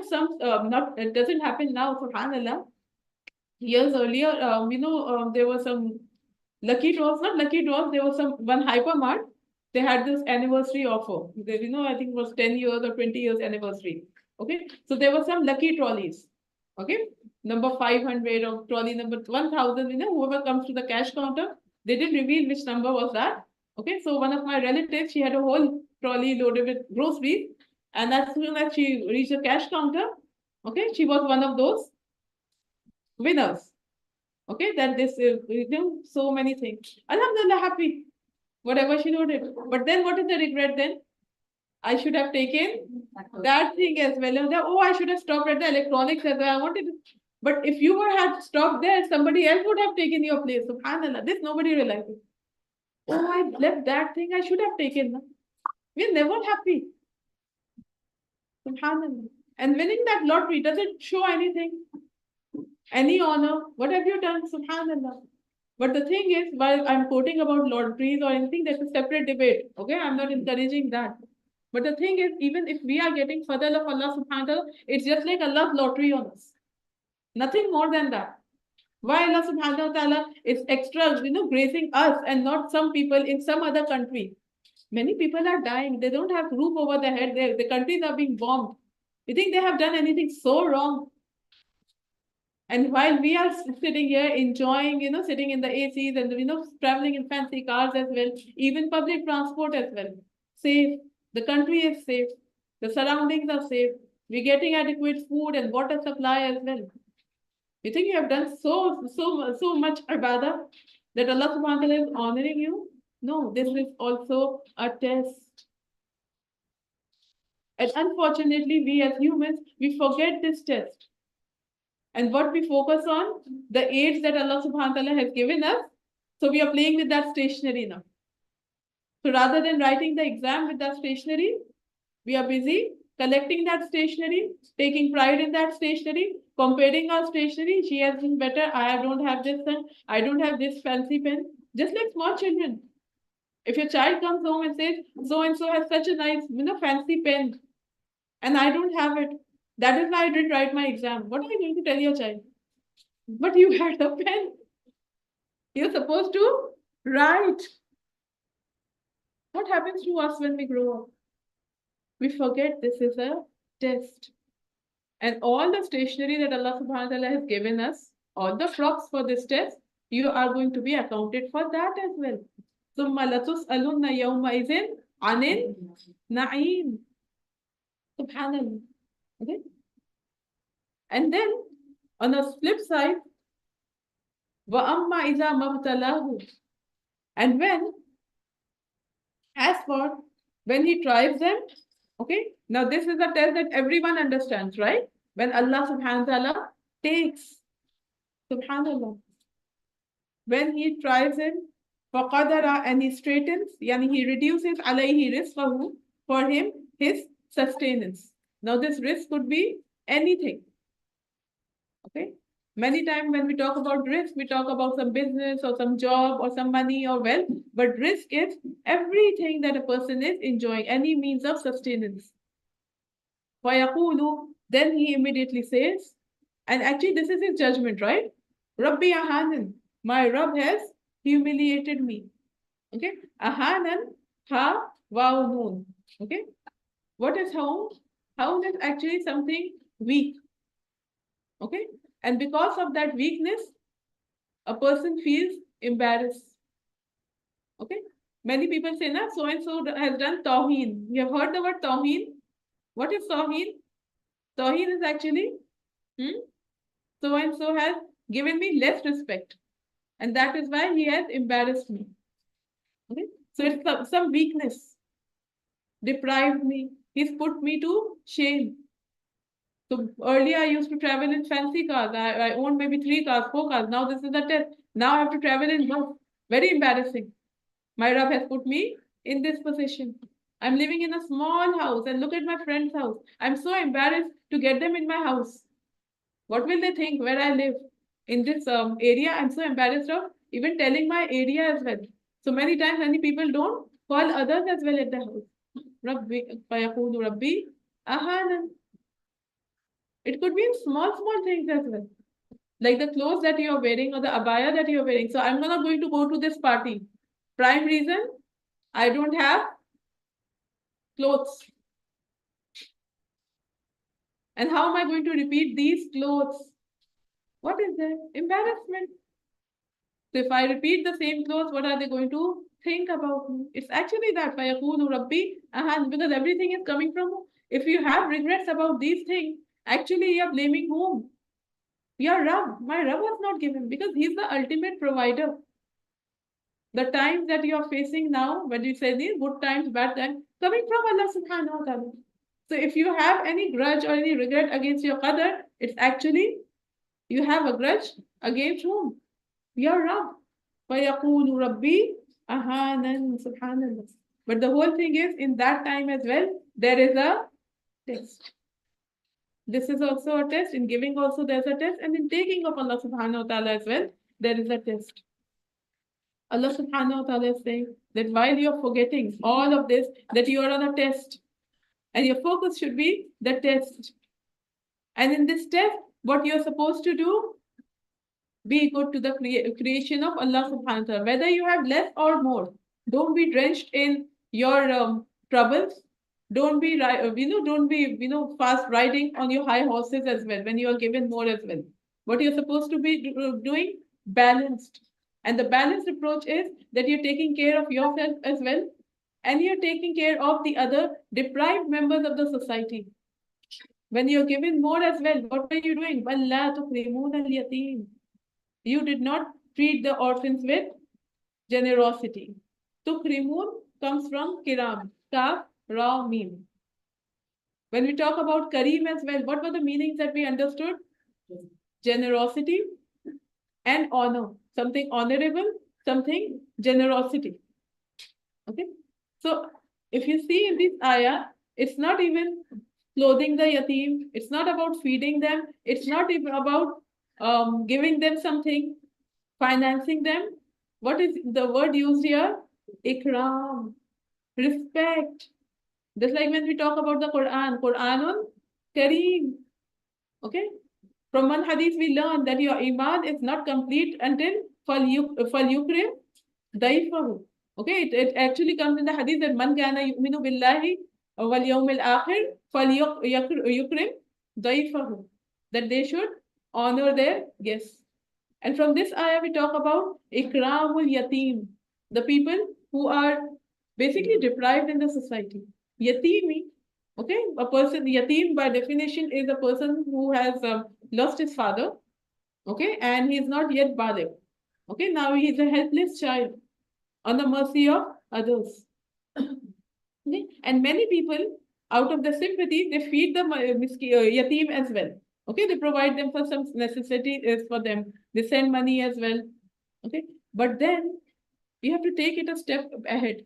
Some not it doesn't happen now. Subhanallah. Years earlier, there were some lucky draws, not lucky draws. There was some one hypermart. They had this anniversary offer. I think it was 10 years or 20 years anniversary. Okay, so there were some lucky trolleys. Okay, number 500 or trolley number 1000. Whoever comes to the cash counter, they didn't reveal which number was that. Okay, so one of my relatives, she had a whole trolley loaded with groceries, and as soon as she reached the cash counter, okay, she was one of those winners. Okay, that this so many things. Alhamdulillah, happy. Whatever she loaded. But then what is the regret then? I should have taken that thing as well. And oh, I should have stopped at the electronics as well. I wanted to. But if you were had stopped there, somebody else would have taken your place. Subhanallah. This nobody realizes. Oh, I left that thing. I should have taken. We're never happy. Subhanallah. And winning that lottery doesn't show anything. Any honor. What have you done? Subhanallah. But the thing is, while I'm quoting about lotteries or anything, that's a separate debate. Okay, I'm not encouraging that. But the thing is, even if we are getting fadl of Allah subhanahu wa ta'ala, it's just like Allah's lottery on us. Nothing more than that. Why Allah subhanahu wa ta'ala is extra, gracing us and not some people in some other country. Many people are dying. They don't have roof over their head. The countries are being bombed. You think they have done anything so wrong? And while we are sitting here enjoying, sitting in the ACs and, traveling in fancy cars as well, even public transport as well, safe. The country is safe. The surroundings are safe. We're getting adequate food and water supply as well. You think you have done so much ibadah that Allah subhanahu wa ta'ala is honoring you? No, this is also a test. And unfortunately, we as humans, we forget this test. And what we focus on, the aids that Allah subhanahu wa ta'ala has given us. So we are playing with that stationery now. So rather than writing the exam with that stationery, we are busy collecting that stationery, taking pride in that stationery, comparing our stationery. She has been better. I don't have this pen. I don't have this fancy pen. Just like small children. If your child comes home and says, so and so has such a nice, fancy pen, and I don't have it. That is why I didn't write my exam. What are you going to tell your child? But you had a pen. You're supposed to write. What happens to us when we grow up? We forget this is a test. And all the stationery that Allah subhanahu wa ta'ala has given us, all the props for this test, you are going to be accounted for that as well. ثُمَّ لَتُسْأَلُنَّ يَوْمَئِذٍ عَنِ النَّعِيمِ. Subhanallah. Okay? And then on the flip side, وَأَمَّا إِذَا مَبْتَلَاهُ. And as for when he tries them, okay, now this is a test that everyone understands, right? When Allah subhanahu wa ta'ala takes Subhanallah. When he tries him, فَقَدَرَ, and he straightens, yani he reduces alayhi rizqahu, for him his sustenance. Now this risk could be anything. Okay? Many times when we talk about risk, we talk about some business or some job or some money or wealth, but risk is everything that a person is enjoying, any means of sustenance. فَيَقُولُ, then he immediately says, and actually this is his judgment, right? Rabbi Ahanan, my Rabb has humiliated me. Okay? Ahanan, ha, wow, noon. Okay? What is haun? Haun is actually something weak. Okay? And because of that weakness, a person feels embarrassed. Okay? Many people say, na, so and so has done tawheen. You have heard the word tawheen? What is tawheen? Tawheen is actually, hmm, so and so has given me less respect. And that is why he has embarrassed me. Okay? So it's some weakness, deprived me. He's put me to shame. So earlier I used to travel in fancy cars. I owned maybe 3 cars, 4 cars. Now this is the test. Now I have to travel in bus. Very embarrassing. My Rabb has put me in this position. I'm living in a small house and look at my friend's house. I'm so embarrassed to get them in my house. What will they think where I live? In this area, I'm so embarrassed of even telling my area as well. So many times, many people don't call others as well at the house. Rabbi, فَيَقُولُ Rabbi, أَهَانًا. It could be in small, small things as well. Like the clothes that you're wearing or the abaya that you're wearing. So I'm not going to go to this party. Prime reason, I don't have clothes. And how am I going to repeat these clothes? What is that? Embarrassment. So if I repeat the same clothes, what are they going to think about me? It's actually that فَيَقُولُ Rabbi, because everything is coming from who? If you have regrets about these things, actually you are blaming whom? Your Rabb. My Rabb has not given because He's the ultimate provider. The times that you are facing now, when you say these good times, bad times, coming from Allah subhanahu wa ta'ala. So if you have any grudge or any regret against your qadar, it's actually you have a grudge against whom? Your Rabb. فَيَقُولُ رَبِّي أَهَانًا. Subhanallah. But the whole thing is, in that time as well, there is a test. This is also a test. In giving also there's a test. And in taking of Allah subhanahu wa ta'ala as well, there is a test. Allah subhanahu wa ta'ala is saying that while you're forgetting all of this, that you are on a test. And your focus should be the test. And in this test, what you're supposed to do, be good to the creation of Allah subhanahu wa ta'ala. Whether you have less or more, don't be drenched in your troubles. Don't be, don't be, fast riding on your high horses as well when you are given more as well. What you're supposed to be doing, balanced. And the balanced approach is that you're taking care of yourself as well, and you're taking care of the other deprived members of the society. When you're given more as well, what are you doing? وَلَّا تُكْرِمُونَ الْيَتِيمَ. You did not treat the orphans with generosity. Tukrimun comes from kiram, kaf, ra, mim. When we talk about kareem as well, what were the meanings that we understood? Generosity and honor. Something honorable, something generosity. Okay? So if you see in this ayah, it's not even clothing the yatim, it's not about feeding them, it's not even about giving them something, financing them. What is the word used here? Ikram, respect. Just like when we talk about the Quran, Quranun Kareem. Okay? From one hadith we learn that your iman is not complete until فَلْيُكْرِمْ ضَيْفَهُ. Okay, it actually comes in the hadith that man kana yu'minu billahi wal yawmil akhir falyukrim ضَيْفَهُ. That they should honor their guests. And from this ayah, we talk about ikramul yatim, the people who are basically deprived in the society. Yatimi, okay, a person, yatim by definition is a person who has lost his father, okay, and he is not yet baligh. Okay, now he is a helpless child on the mercy of others. Okay? And many people, out of the sympathy, they feed the yatim as well. Okay, they provide them for some necessities for them. They send money as well. Okay, but then you have to take it a step ahead.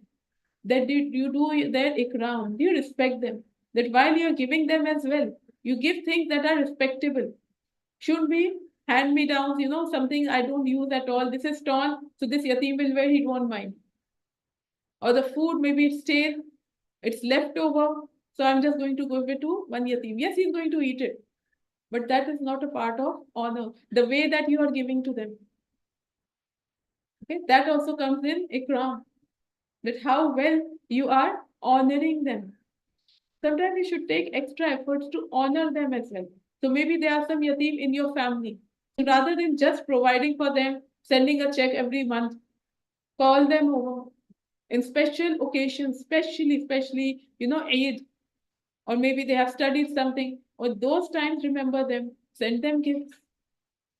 That you do their ikram, you respect them. That while you're giving them as well, you give things that are respectable. Should be hand me downs, something I don't use at all. This is torn, so this yatim will wear, he won't mind. Or the food, maybe it stays, it's left over, so I'm just going to give it to one yatim. Yes, he's going to eat it, but that is not a part of honor. The way that you are giving to them, okay, that also comes in ikram. That how well you are honoring them. Sometimes you should take extra efforts to honor them as well. So maybe there are some yatim in your family. So rather than just providing for them, sending a check every month, call them over in special occasions, especially, Eid, or maybe they have studied something, or those times remember them, send them gifts.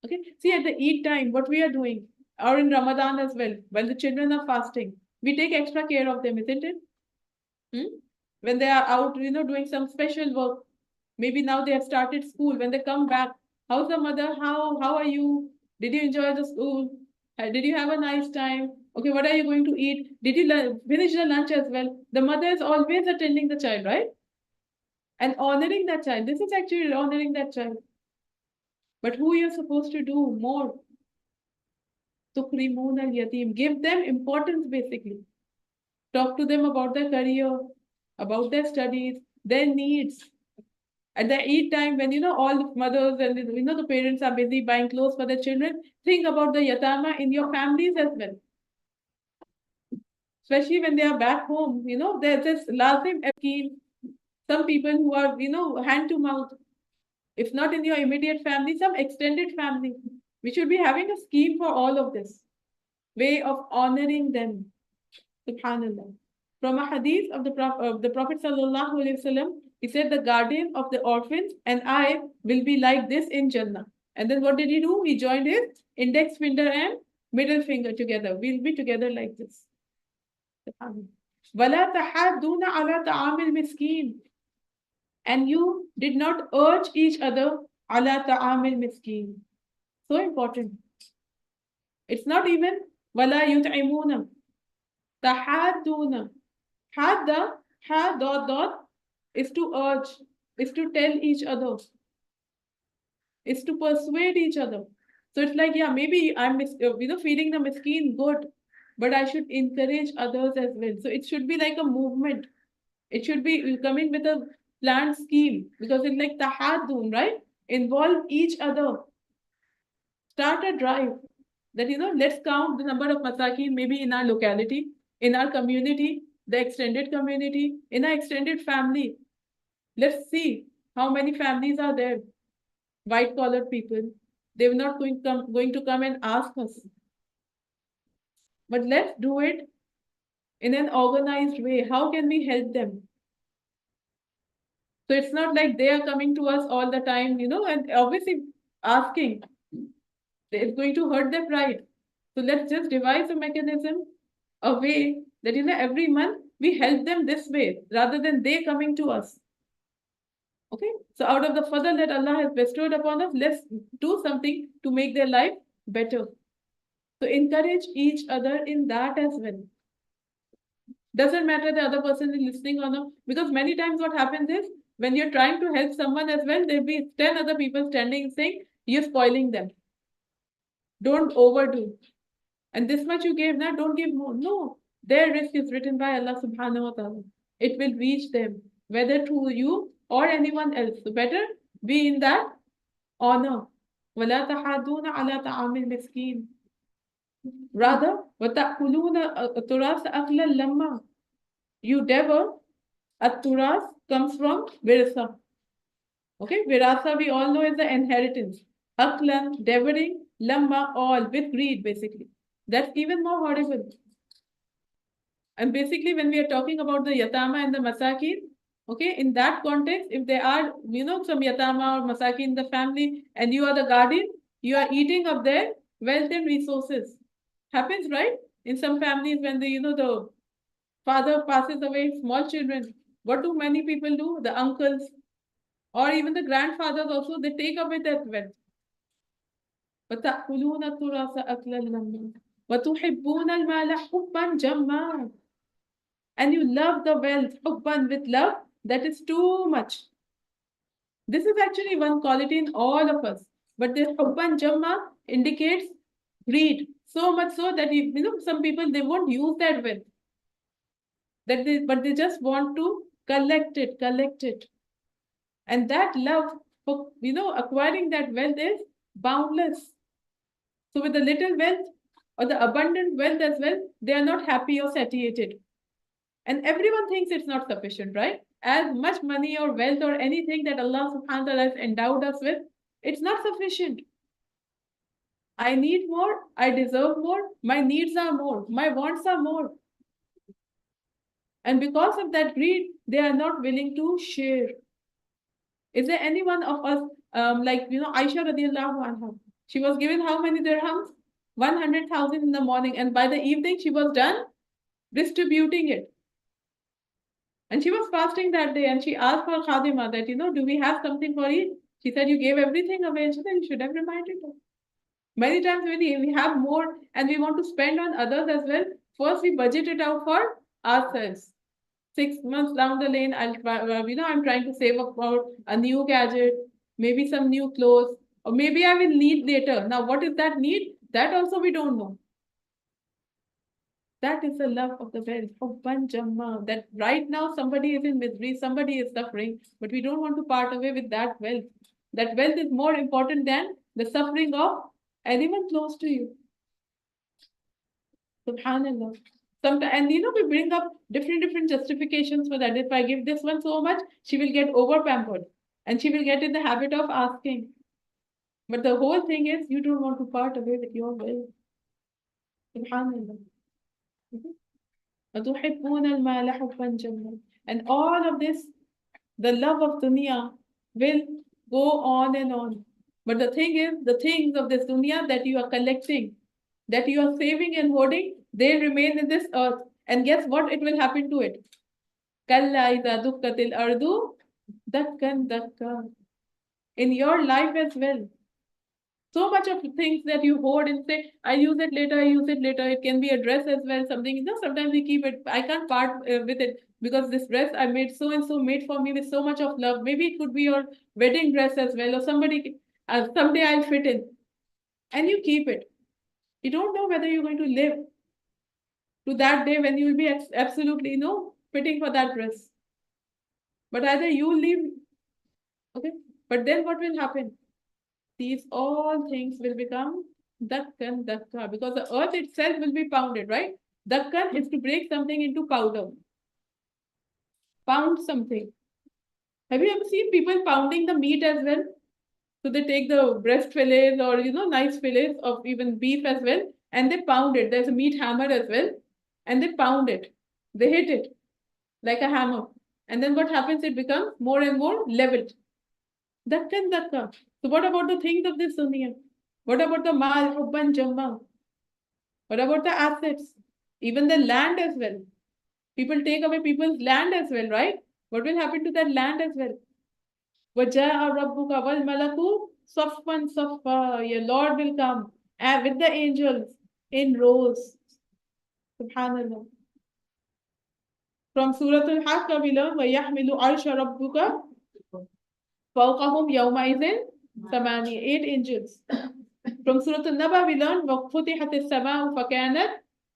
Okay. See, at the Eid time, what we are doing, or in Ramadan as well, when the children are fasting, we take extra care of them, isn't it? Hmm? When they are out, doing some special work. Maybe now they have started school. When they come back, how's the mother? How are you? Did you enjoy the school? Did you have a nice time? Okay, what are you going to eat? Did you finish the lunch as well? The mother is always attending the child, right? And honoring that child. This is actually honoring that child. But who you're supposed to do more? Tukrimun al yatim. Give them importance basically. Talk to them about their career, about their studies, their needs. At the Eid time, when all the mothers and the parents are busy buying clothes for their children, think about the yatama in your families as well. Especially when they are back home, there's this lazim scheme. Some people who are hand to mouth. If not in your immediate family, some extended family. We should be having a scheme for all of this way of honoring them. Subhanallah. From a hadith of the Prophet Sallallahu Alaihi Wasallam, he said, the guardian of the orphans and I will be like this in Jannah. And then what did he do? He joined his index finger and middle finger together. We'll be together like this. وَلَا تَحَادُّونَ عَلَى طَعَامِ الْمِسْكِينِ. And you did not urge each other عَلَى طَعَامِ الْمِسْكِينِ. So important. It's not even وَلَا يُطْعِمُونَ. تَحَادُّونَ. Hadda, ha dot dot, is to urge, is to tell each other, is to persuade each other. So it's like, yeah, maybe I'm feeding the miskeen good, but I should encourage others as well. So it should be like a movement. It should be coming with a planned scheme because it's like tahadun, right? Involve each other. Start a drive that let's count the number of masakin maybe in our locality, in our community, the extended community, in our extended family. Let's see how many families are there, white collar people. They're not going to come and ask us. But let's do it in an organized way. How can we help them? So it's not like they are coming to us all the time, and obviously asking. It's going to hurt their pride. So let's just devise a mechanism, a way that every month we help them this way rather than they coming to us. Okay, so out of the fadl that Allah has bestowed upon us, let's do something to make their life better. So encourage each other in that as well. Doesn't matter the other person is listening or not, because many times what happens is when you're trying to help someone as well, there'll be 10 other people standing saying, you're spoiling them. Don't overdo. And this much you gave, now don't give more. No, their risk is written by Allah subhanahu wa ta'ala. It will reach them, whether through you or anyone else. So better be in that honor. وَلَا تَحَادُونَ عَلَى طَعَامِ الْمِسْكِينِ. Rather, وَتَأْكُلُونَ التُّرَاثَ أَكْلًا لَمًّا. You devour. At-turas comes from virasa. Okay, virasa we all know is the inheritance. Aklan, devouring, lamma, all with greed basically. That's even more horrible. And basically, when we are talking about the yatama and the masakin, okay, in that context, if there are, some yatama or masakin in the family and you are the guardian, you are eating of their wealth and resources. Happens, right? In some families, when the father passes away, small children, what do many people do? The uncles, Or even the grandfathers also, they take away that wealth. وَتَأْكُلُونَ التُّرَاثَ أَكْلًا لَمًّا وَتُحِبُّونَ الْمَالَ حُبًّا جَمًّا. And you love the wealth, hubban, with love that is too much. This is actually one quality in all of us. But this hubban jamma indicates greed. So much so that some people, they won't use that wealth. But they just want to collect it, collect it. And that love for acquiring that wealth is boundless. So with the little wealth or the abundant wealth as well, they are not happy or satiated. And everyone thinks it's not sufficient, right? As much money or wealth or anything that Allah subhanahu wa ta'ala has endowed us with, it's not sufficient. I need more, I deserve more, my needs are more, my wants are more. And because of that greed, they are not willing to share. Is there any one of us, Aisha radiallahu anha? She was given how many dirhams? 100,000 in the morning, and by the evening, she was done distributing it. And she was fasting that day, and she asked her Khadima that, do we have something for you? She said, you gave everything away. And she said, you should have reminded her. Many times when we have more and we want to spend on others as well, first we budget it out for ourselves. 6 months down the lane, I'm trying to save up for a new gadget, maybe some new clothes, or maybe I will need later. Now, what is that need? That also we don't know. That is the love of the wealth, hubban jamma. That right now somebody is in misery, somebody is suffering, but we don't want to part away with that wealth. That wealth is more important than the suffering of anyone close to you. Subhanallah. Sometimes, and we bring up different justifications for that. If I give this one so much, she will get over pampered, and she will get in the habit of asking. But the whole thing is, you don't want to part away with your wealth. Subhanallah. وَتُحِبُّونَ الْمَالَ حُبًّا جَمًّا. And all of this, the love of dunya, will go on and on. But the thing is, the things of this dunya that you are collecting, that you are saving and hoarding, they remain in this earth. And guess what? It will happen to it. كَلَّا إِذَا دُكَّتِ الْأَرْضُ دَكًّا دَكًّا. In your life as well. So much of things that you hoard and say, I use it later, I use it later. It can be a dress as well, something, sometimes we keep it. I can't part with it because this dress I made so and so made for me with so much of love. Maybe it could be your wedding dress as well, or somebody, someday I'll fit in. And you keep it. You don't know whether you're going to live to that day when you will be absolutely, fitting for that dress. But either you leave, okay, but then what will happen? These all things will become dakkan dakka, because the earth itself will be pounded, right? Dakkan is to break something into powder. Pound something. Have you ever seen people pounding the meat as well? So they take the breast fillets or nice fillets of even beef as well, and they pound it. There's a meat hammer as well, and they pound it. They hit it like a hammer. And then what happens? It becomes more and more leveled. Dakkan dakka. So what about the things of this dunya? What about the mal, hubban, jamma? What about the assets? Even the land as well. People take away people's land as well, right? What will happen to that land as well? وَجَاءَ رَبُّكَ وَالْمَلَكُ صَفًّا صَفًّا. Your Lord will come with the angels in rows. Subhanallah. From Surah Al-Haqqa we learn وَيَحْمِلُ عَرْشَ رَبُّكَ فَوْقَهُمْ يَوْمَئِذٍ ثَمَانِيَةٌ. 8 angels. From Surah Al-Naba we learn وَفُتِحَتِ السَّمَاءُ فَكَانَتْ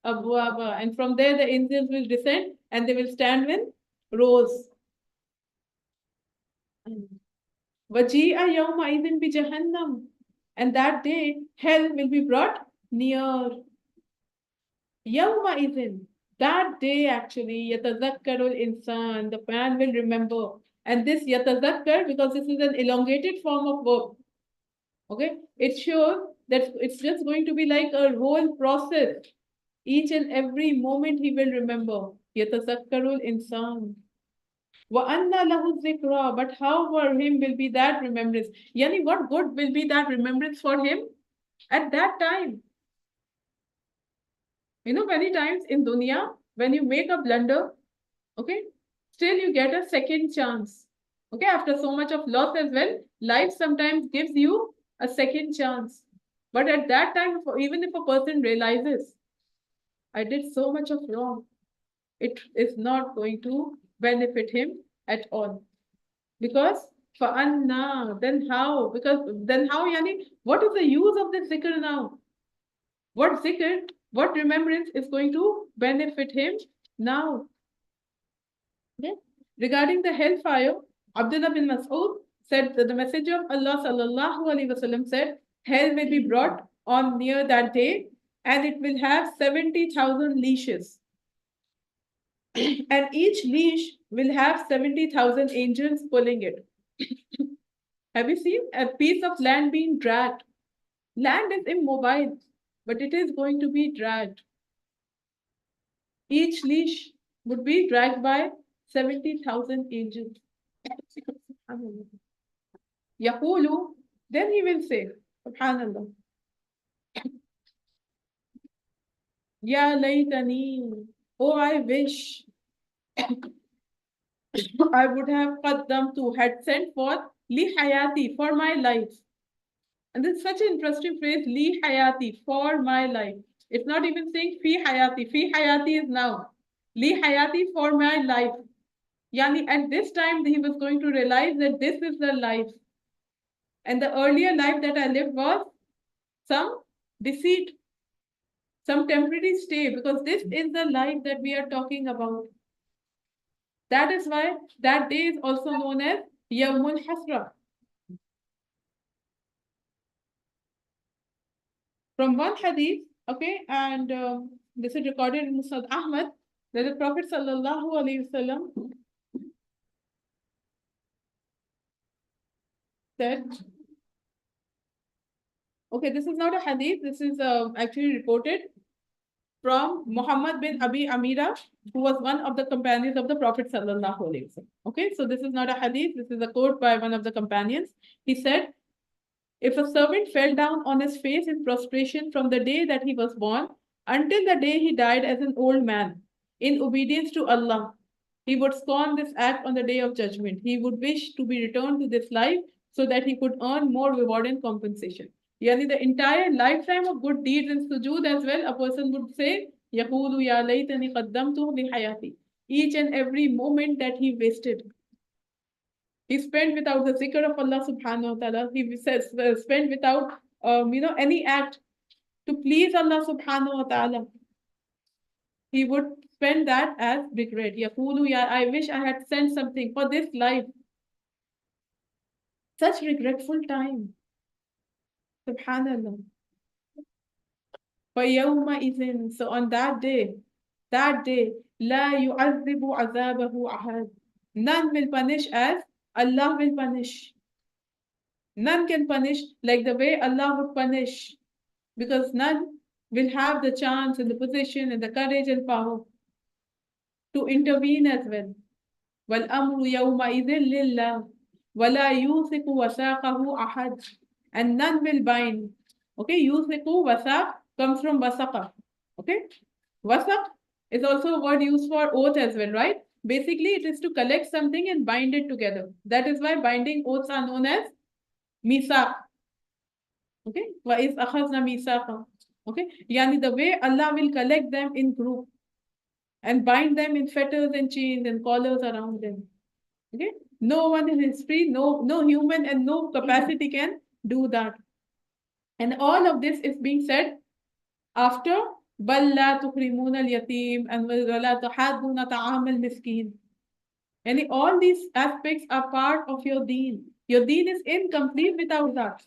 أَبْوَابًا. And from there the angels will descend and they will stand in rows. وَجِيءَ يَوْمَئِذٍ بِجَهَنَّمَ. And that day hell will be brought near. يَوْمَئِذٍ. That day actually, يَتَذَكَّرُ الْإِنسَانِ. The man will remember. And this يَتَذَكَّر, because this is an elongated form of verb. Okay? It shows that it's just going to be like a whole process. Each and every moment he will remember. يَتَذَكَّرُ الْإِنسَانِ. وَأَنَّ لَهُ الذِّكْرَى. But how for him will be that remembrance? Yani, what good will be that remembrance for him at that time? Many times in dunya, when you make a blunder, okay, still you get a second chance. Okay, after so much of loss as well, life sometimes gives you a second chance. But at that time, even if a person realizes, I did so much of wrong, it is not going to benefit him at all. Because فَأَنَّا, then how? Because then how, Yani, what is the use of this zikr now? What zikr, what remembrance is going to benefit him now? Okay? Regarding the hellfire, Abdullah bin Mas'ud said that the Messenger of Allah sallallahu alaihi wasallam said, hell will be brought on near that day and it will have 70,000 leashes. And each leash will have 70,000 angels pulling it. Have you seen a piece of land being dragged? Land is immobile, but it is going to be dragged. Each leash would be dragged by 70,000 angels. Yaqulu, then he will say, Subhanallah, Ya laytani, oh I wish I would have qaddamtu, had sent forth li hayati, for my life. And this is such an interesting phrase, li hayati, for my life. It's not even saying fi hayati is now. Li hayati, for my life. Yani at this time he was going to realize that this is the life. And the earlier life that I lived was some deceit, some temporary stay, because this is the life that we are talking about. That is why that day is also known as Yawmul Hasra. From one hadith, okay, and this is recorded in Musnad Ahmad, that the Prophet sallallahu alaihi wasallam said, okay, this is not a hadith, this is actually reported from Muhammad bin Abi Amira, who was one of the companions of the Prophet sallallahu alaihi wasallam. Okay, so this is not a hadith, this is a quote by one of the companions. He said, if a servant fell down on his face in prostration from the day that he was born until the day he died as an old man, in obedience to Allah, he would scorn this act on the day of judgment. He would wish to be returned to this life so that he could earn more reward and compensation. Yani the entire lifetime of good deeds and sujood as well, a person would say, Yaqulu ya laytani qaddamtu li hayati. Each and every moment that he wasted, he spent without the zikr of Allah subhanahu wa ta'ala. He says, spent without any act to please Allah subhanahu wa ta'ala. He would spend that as regret. Yaqulu, ya, I wish I had sent something for this life. Such regretful time. Subhanallah. فَيَوْمَئِذٍ, so on that day, لَا يُعَذِّبُ عَذَابَهُ أَحَدٌ. None will punish as Allah will punish. None can punish like the way Allah would punish, because none will have the chance and the position and the courage and power to intervene as well. وَالْأَمْرُ يَوْمَئِذٍ لِلَّهِ وَلَا يُوثِقُ وَثَاقَهُ أَحَدٌ. And none will bind. Okay, يُوثِقُ وَثَاق comes from wasaqa. Okay, wasaq is also a word used for oath as well, right? Basically, it is to collect something and bind it together. That is why binding oaths are known as misaq. Okay, وَإِذْ أَخَذْنَا مِيثَاقًا. Okay, yani the way Allah will collect them in group and bind them in fetters and chains and collars around them. Okay, no one in history, no human and no capacity can do that. And all of this is being said after بَلْ لَا تُكْرِمُونَ الْيَتِيمَ and وَلَا تُحَاضُّونَ طَعَامَ الْمِسْكِينِ. And all these aspects are part of your deen. Your deen is incomplete without that.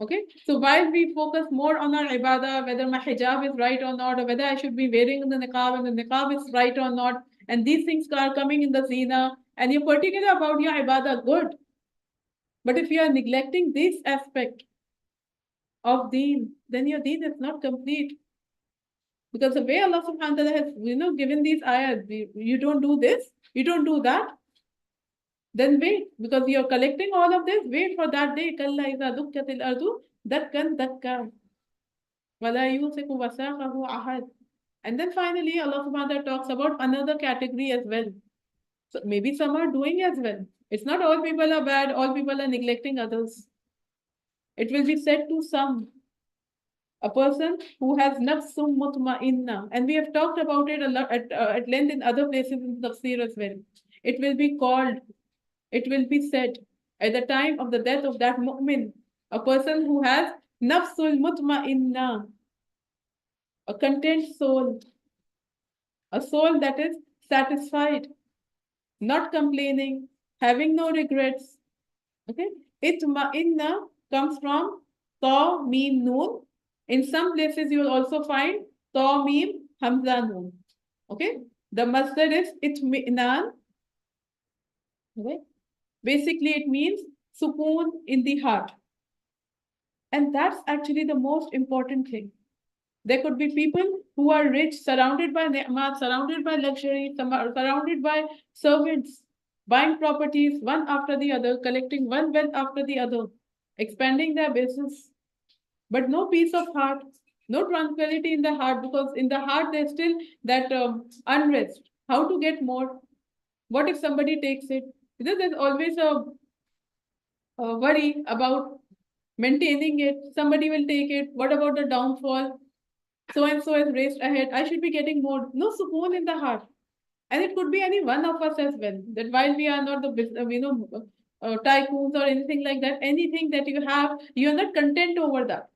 Okay, so while we focus more on our ibadah, whether my hijab is right or not, or whether I should be wearing the niqab and the niqab is right or not, and these things are coming in the zina, and you're particular about your ibadah, good. But if you are neglecting this aspect of deen, then your deen is not complete. Because the way Allah subhanahu wa ta'ala has given these ayahs, you don't do this, you don't do that, then wait, because you're collecting all of this, wait for that day. Kalla iza dukkatil ardu dakkan dakka. Wala yusiku wasaqahu ahad. And then finally, Allah subhanahu wa ta'ala talks about another category as well. So maybe some are doing as well. It's not all people are bad, all people are neglecting others. It will be said to some, a person who has nafsum mutma'inna, and we have talked about it a lot at length in other places in tafsir as well. It will be called, it will be said at the time of the death of that mu'min, a person who has nafsul mutma'inna, a content soul, a soul that is satisfied, not complaining, having no regrets. Okay, itma'inna comes from ta mim noon. In some places, you will also find ta mim hamza noon. Okay, the masdar is itmi'nan. Okay, basically it means sukoon in the heart, and that's actually the most important thing. There could be people who are rich, surrounded by ni'mat, surrounded by luxury, surrounded by servants, buying properties one after the other, collecting one wealth after the other, expanding their business, but no peace of heart, no tranquility in the heart, because in the heart there's still that unrest. How to get more? What if somebody takes it? There's always a worry about maintaining it. Somebody will take it. What about the downfall? So and so has raced ahead. I should be getting more. No sukoon in the heart. And it could be any one of us as well. That while we are not the tycoons or anything like that, anything that you have, you are not content over that.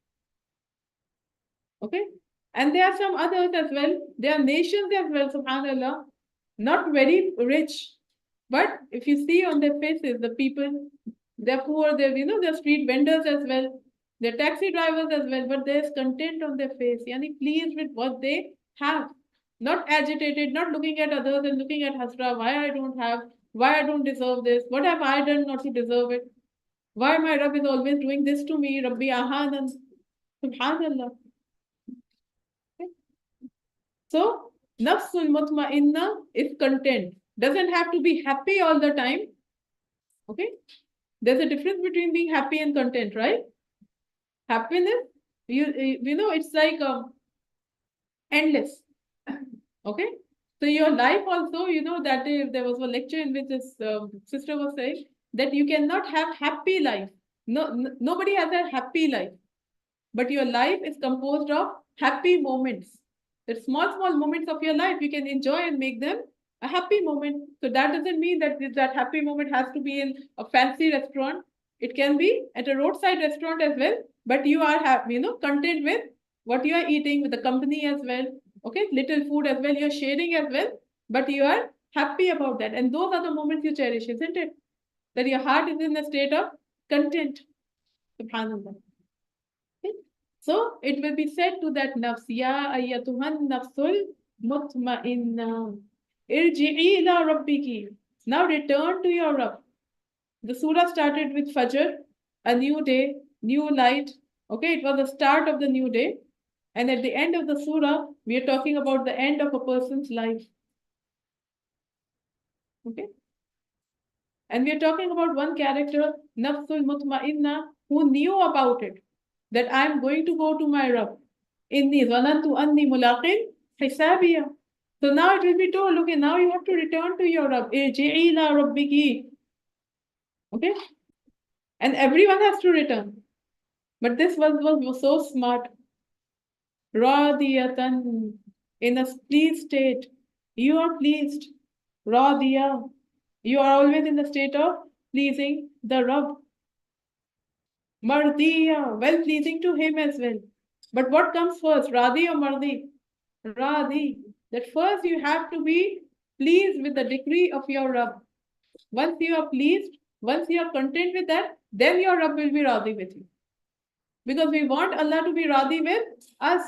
Okay? And there are some others as well. There are nations as well, subhanAllah, not very rich. But if you see on their faces, the people, they're poor, they're street vendors as well, they're taxi drivers as well, but there's content on their face, yani pleased with what they have. Not agitated, not looking at others and looking at hasra, why I don't have, why I don't deserve this, what have I done not to deserve it? Why my Rabb is always doing this to me? Rabbi Ahanan. Subhanallah. So, nafsul mutma'inna is content. Doesn't have to be happy all the time. Okay? There's a difference between being happy and content, right? Happiness, it's like endless. Okay? So your life also, that day there was a lecture in which this sister was saying that you cannot have happy life. Nobody has a happy life. But your life is composed of happy moments. The small moments of your life, you can enjoy and make them a happy moment. So that doesn't mean that that happy moment has to be in a fancy restaurant. It can be at a roadside restaurant as well, but you are happy, content with what you are eating, with the company as well. Okay, little food as well, you're sharing as well, but you are happy about that. And those are the moments you cherish, isn't it? That your heart is in a state of content. Subhanallah. So it will be said to that nafs, Ya ayyatuhan nafsul mutma'inna. Irji'i ila rabbiki. Now return to your Rabb. The surah started with Fajr, a new day, new light. Okay, it was the start of the new day. And at the end of the surah, we are talking about the end of a person's life. Okay? And we are talking about one character, Nafsul Mutma'inna, who knew about it, that I am going to go to my Rabb. Inni zanantu anni mulaqin hisabiya. So now it will be told, okay, now you have to return to your Rabb. Irji'i ila rabbiki. Okay? And everyone has to return. But this was so smart. Radiyatan, in a pleased state. You are pleased. Radiya. You are always in the state of pleasing the Rabb. Mardiya, well pleasing to him as well. But what comes first, Radi or Mardi? Radi. That first you have to be pleased with the decree of your Rabb. Once you are pleased, once you are content with that, then your Rabb will be Radi with you. Because we want Allah to be Radi with us.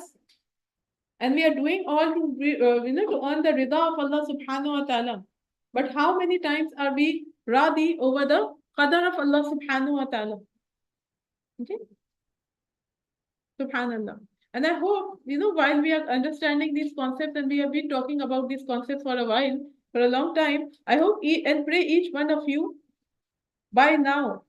And we are doing all to, to earn the rida of Allah subhanahu wa ta'ala. But how many times are we Radi over the qadar of Allah subhanahu wa ta'ala? Okay? Subhanallah. And I hope, while we are understanding these concepts and we have been talking about these concepts for a while, for a long time, I hope and pray each one of you by now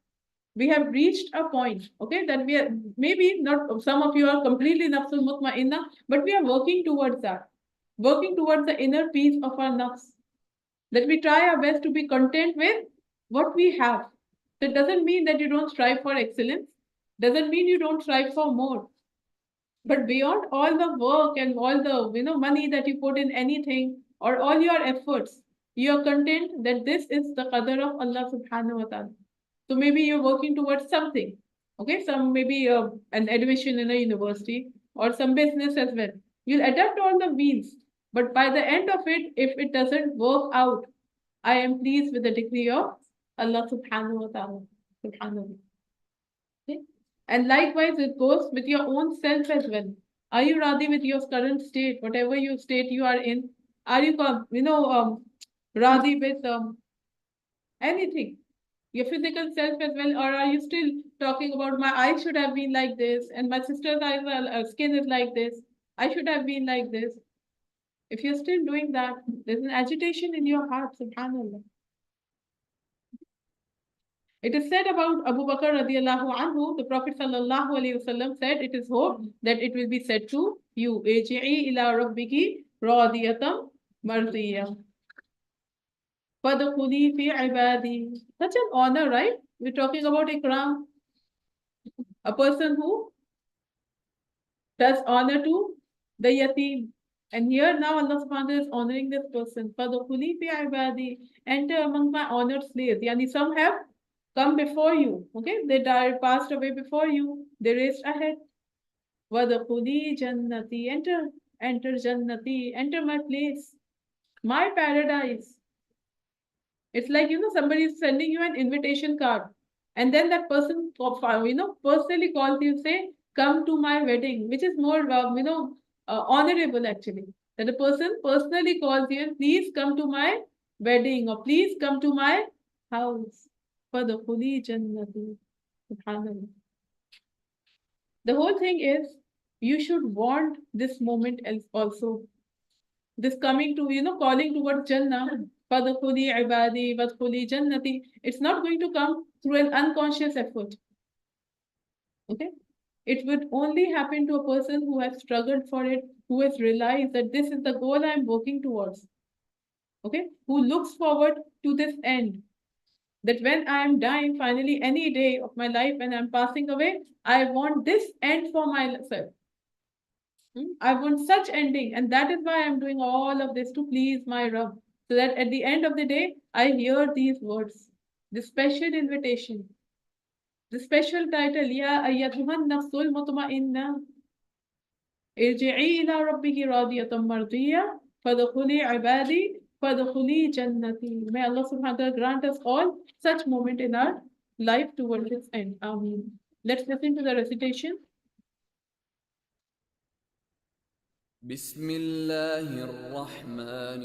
we have reached a point, okay, that we are maybe not, some of you are completely nafsul mutma'inna, but we are working towards that, working towards the inner peace of our nafs. that we try our best to be content with what we have. So it doesn't mean that you don't strive for excellence, doesn't mean you don't strive for more. But beyond all the work and all the money that you put in anything or all your efforts, you are content that this is the qadar of Allah subhanahu wa ta'ala. So maybe you're working towards something. Okay, some maybe an admission in a university or some business as well. You'll adapt all the means, but by the end of it, if it doesn't work out, I am pleased with the decree of Allah subhanahu wa ta'ala. Subhanahu. Okay? And likewise, it goes with your own self as well. Are you radi with your current state, whatever you state you are in? Are you, radi with anything? Your physical self as well, or are you still talking about my eyes should have been like this, and my sister's eyes skin is like this? I should have been like this. If you're still doing that, there's an agitation in your heart, subhanAllah. It is said about Abu Bakr radiallahu anhu, the Prophet sallallahu alaihi wasallam said, it is hoped that it will be said to you, Eji'i ila rabbiki radiyatam mardiya. Fadkhuli fi ibadi. Such an honor, right? We're talking about ikram. A person who does honor to the yatim. And here now Allah subhanahu wa ta'ala is honoring this person. Fadkhuli fi ibadi. Enter among my honored slaves. Yani some have come before you. Okay, they died, passed away before you. They raced ahead. Wadkhuli jannati. Enter jannati. Enter my place, my paradise. It's like somebody is sending you an invitation card, and then that person personally calls you, say, "Come to my wedding," which is more honorable actually. That a person personally calls you and please come to my wedding or please come to my house. فَدْخُلِي جَنَّتِي. Subhanallah. The whole thing is you should want this moment also. This coming to, calling towards Jannah. فَدْخُلِي عِبَادِي وَدْخُلِي جَنَّتِي. It's not going to come through an unconscious effort. Okay? It would only happen to a person who has struggled for it, who has realized that this is the goal I'm working towards. Okay? Who looks forward to this end. That when I am dying, finally, any day of my life, when I'm passing away, I want this end for myself. I want such ending, and that is why I'm doing all of this to please my Rabb. So that at the end of the day, I hear these words, the special invitation, the special title, Ya ayyatuhan nafsul mutma'inna, irji'i ila rabbiki radiyatan mardiyya, fadkhuli ibadi, fadkhuli jannati. May Allah subhanahu wa ta'ala grant us all such moment in our life towards its end. Ameen. Let's listen to the recitation. بسم الله الرحمن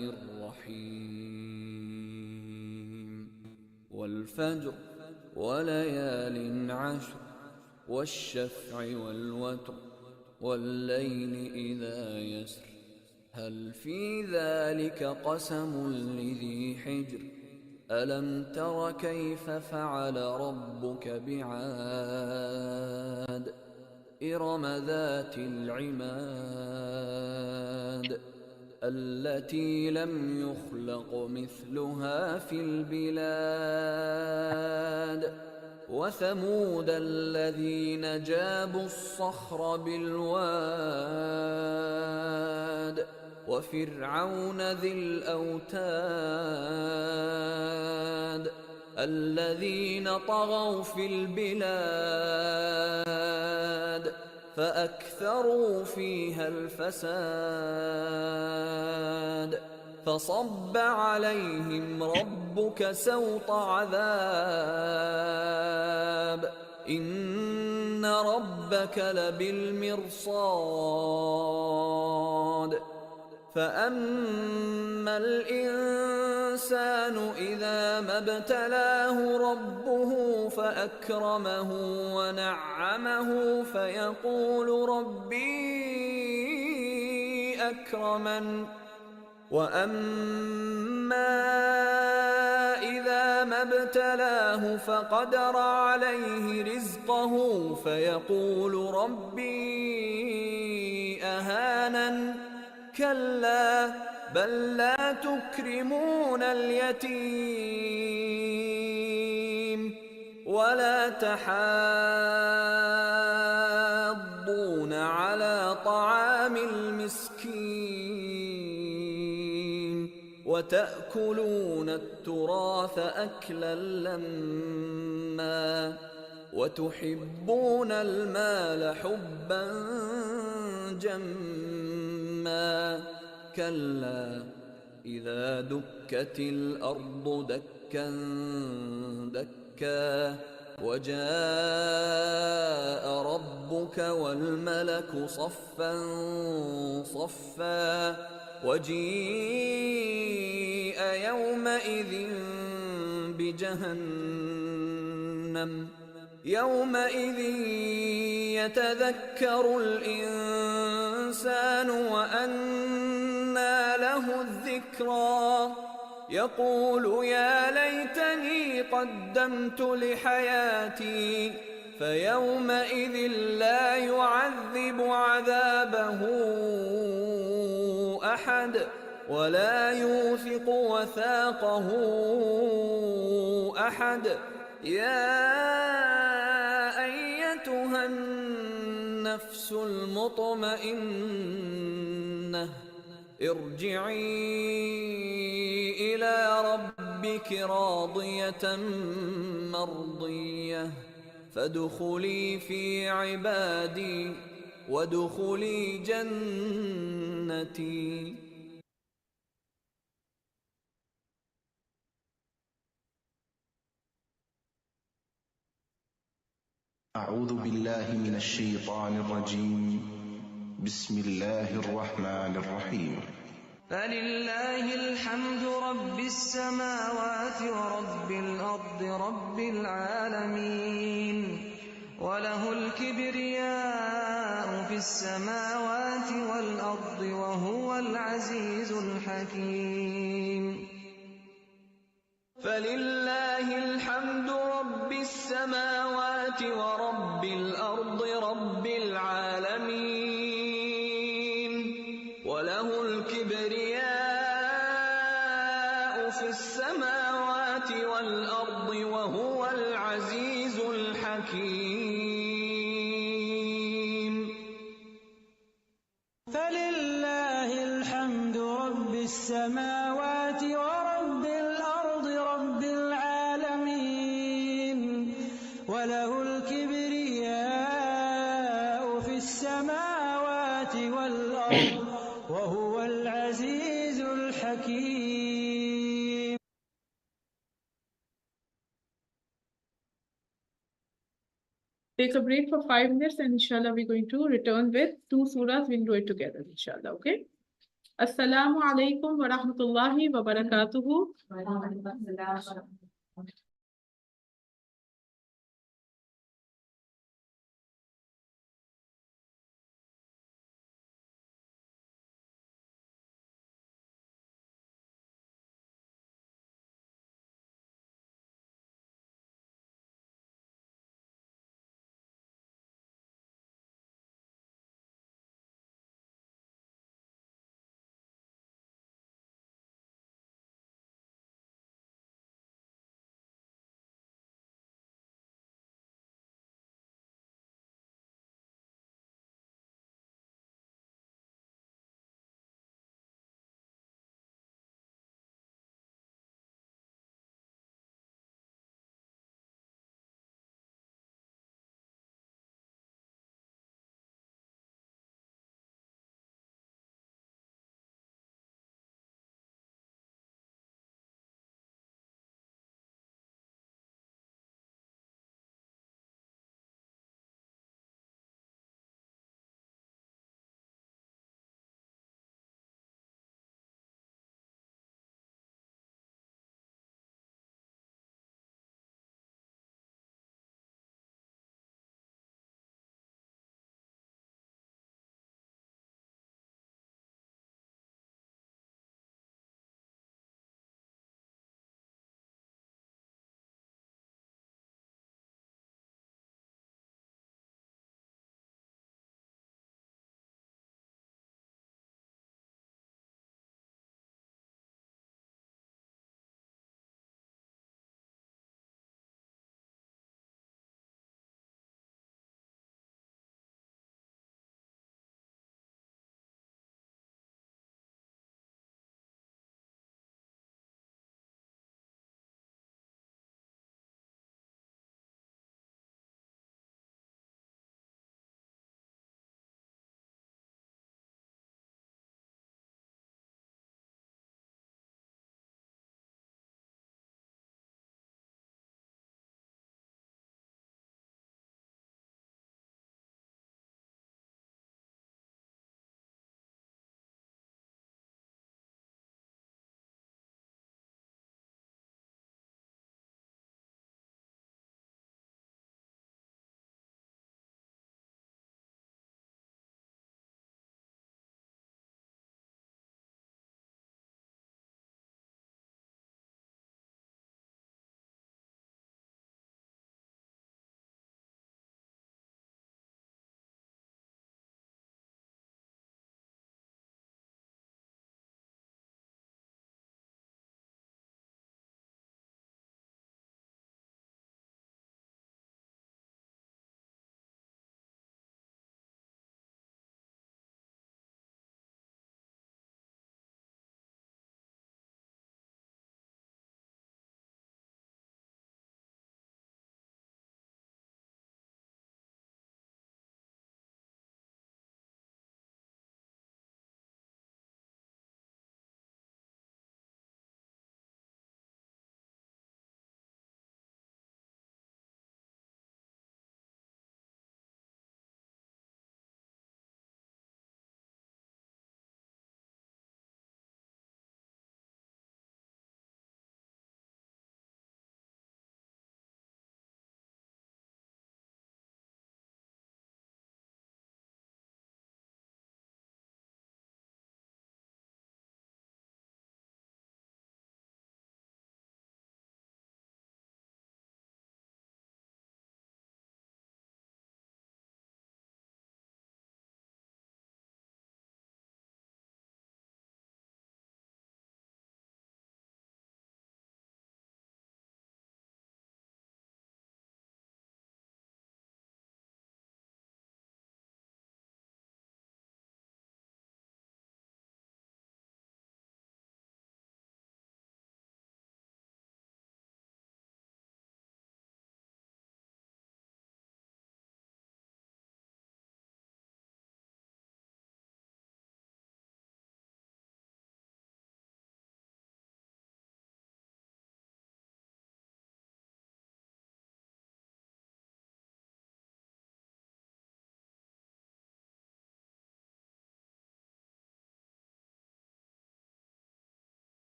الرحيم والفجر وليال عشر والشفع والوتر والليل إذا يسر هل في ذلك قسم لذي حجر ألم تر كيف فعل ربك بعاد إرم ذات العماد التي لم يخلق مثلها في البلاد وثمود الذين جابوا الصخر بالواد وفرعون ذي الأوتاد الذين طغوا في البلاد فأكثروا فيها الفساد فصب عليهم ربك سوط عذاب إن ربك لبالمرصاد فأما الإنسان إذا ما ابتلاه ربه فأكرمه ونعمه فيقول ربي أكرمن وأما إذا ما ابتلاه فقدر عليه رزقه فيقول ربي أهانن كلا بل لا تكرمون اليتيم ولا تحاضون على طعام المسكين وتأكلون التراث أكلا لما وتحبون المال حبا جما كلا إذا دكت الأرض دكا دكا وجاء ربك والملك صفا صفا وجيء يومئذ بجهنم يومئذ يتذكر الإنسان وأنى له الذكرى يقول يا ليتني قدمت لحياتي فيومئذ لا يعذب عذابه أحد ولا يوثق وثاقه أحد يا أيتها النفس المطمئنة ارجعي إلى ربك راضية مرضية فادخلي في عبادي وادخلي جنتي. أعوذ بالله من الشيطان الرجيم. بسم الله الرحمن الرحيم. فلله الحمد رب السماوات ورب الأرض رب العالمين وله الكبرياء في السماوات والأرض وهو العزيز الحكيم. فلله الحمد رب السماوات ورب الأرض رب العالمين وله الكبرياء في السماوات والأرض وهو العزيز الحكيم. فلله الحمد رب السماوات ورب الأرض رب العالمين وله الكبرياء في السماوات والأرض وهو العزيز الحكيم. Take a break for 5 minutes and inshallah we're going to return with 2 surahs. We'll do it together inshallah. Okay. Assalamu alaikum wa rahmatullahi wa barakatuhu.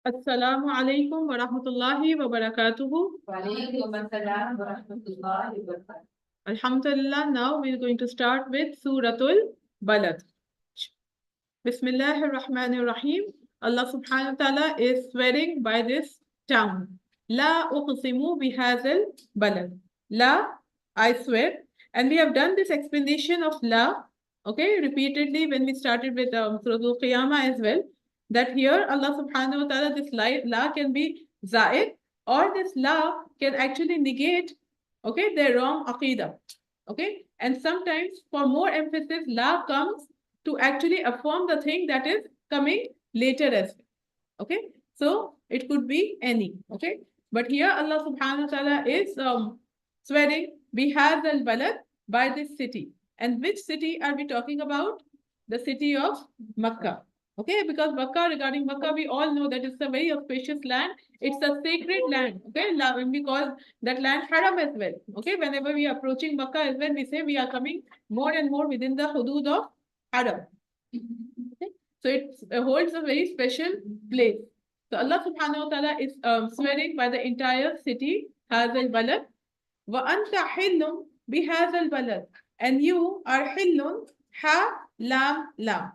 Assalamu alaikum wa rahmatullahi wa barakatuhu. Alhamdulillah, now we're going to start with Suratul Balad. Bismillahir Rahmanir Rahim. Allah subhanahu wa ta'ala is swearing by this town. La uqsimu bihazal balad. La, I swear. And we have done this explanation of la, okay, repeatedly when we started with Suratul Qiyamah as well. That here Allah subhanahu wa ta'ala, this la can be za'id, or this la can actually negate, okay, their wrong aqidah. Okay, and sometimes for more emphasis, la comes to actually affirm the thing that is coming later as well. Okay, so it could be any. Okay, but here Allah subhanahu wa ta'ala is swearing bihaz al balad, by this city. And which city are we talking about? The city of Makkah. Okay, because Makkah, regarding Makkah, we all know that it's a very auspicious land. It's a sacred land. Okay, when we call that land Haram as well. Okay, whenever we are approaching Makkah as well, we say we are coming more and more within the hudud of Haram. Okay? So it holds a very special place. So Allah subhanahu wa ta'ala is swearing by the entire city, Hazal Balad. Wa anta hillum bihazal balad. And you are hillun, ha, lam, lam.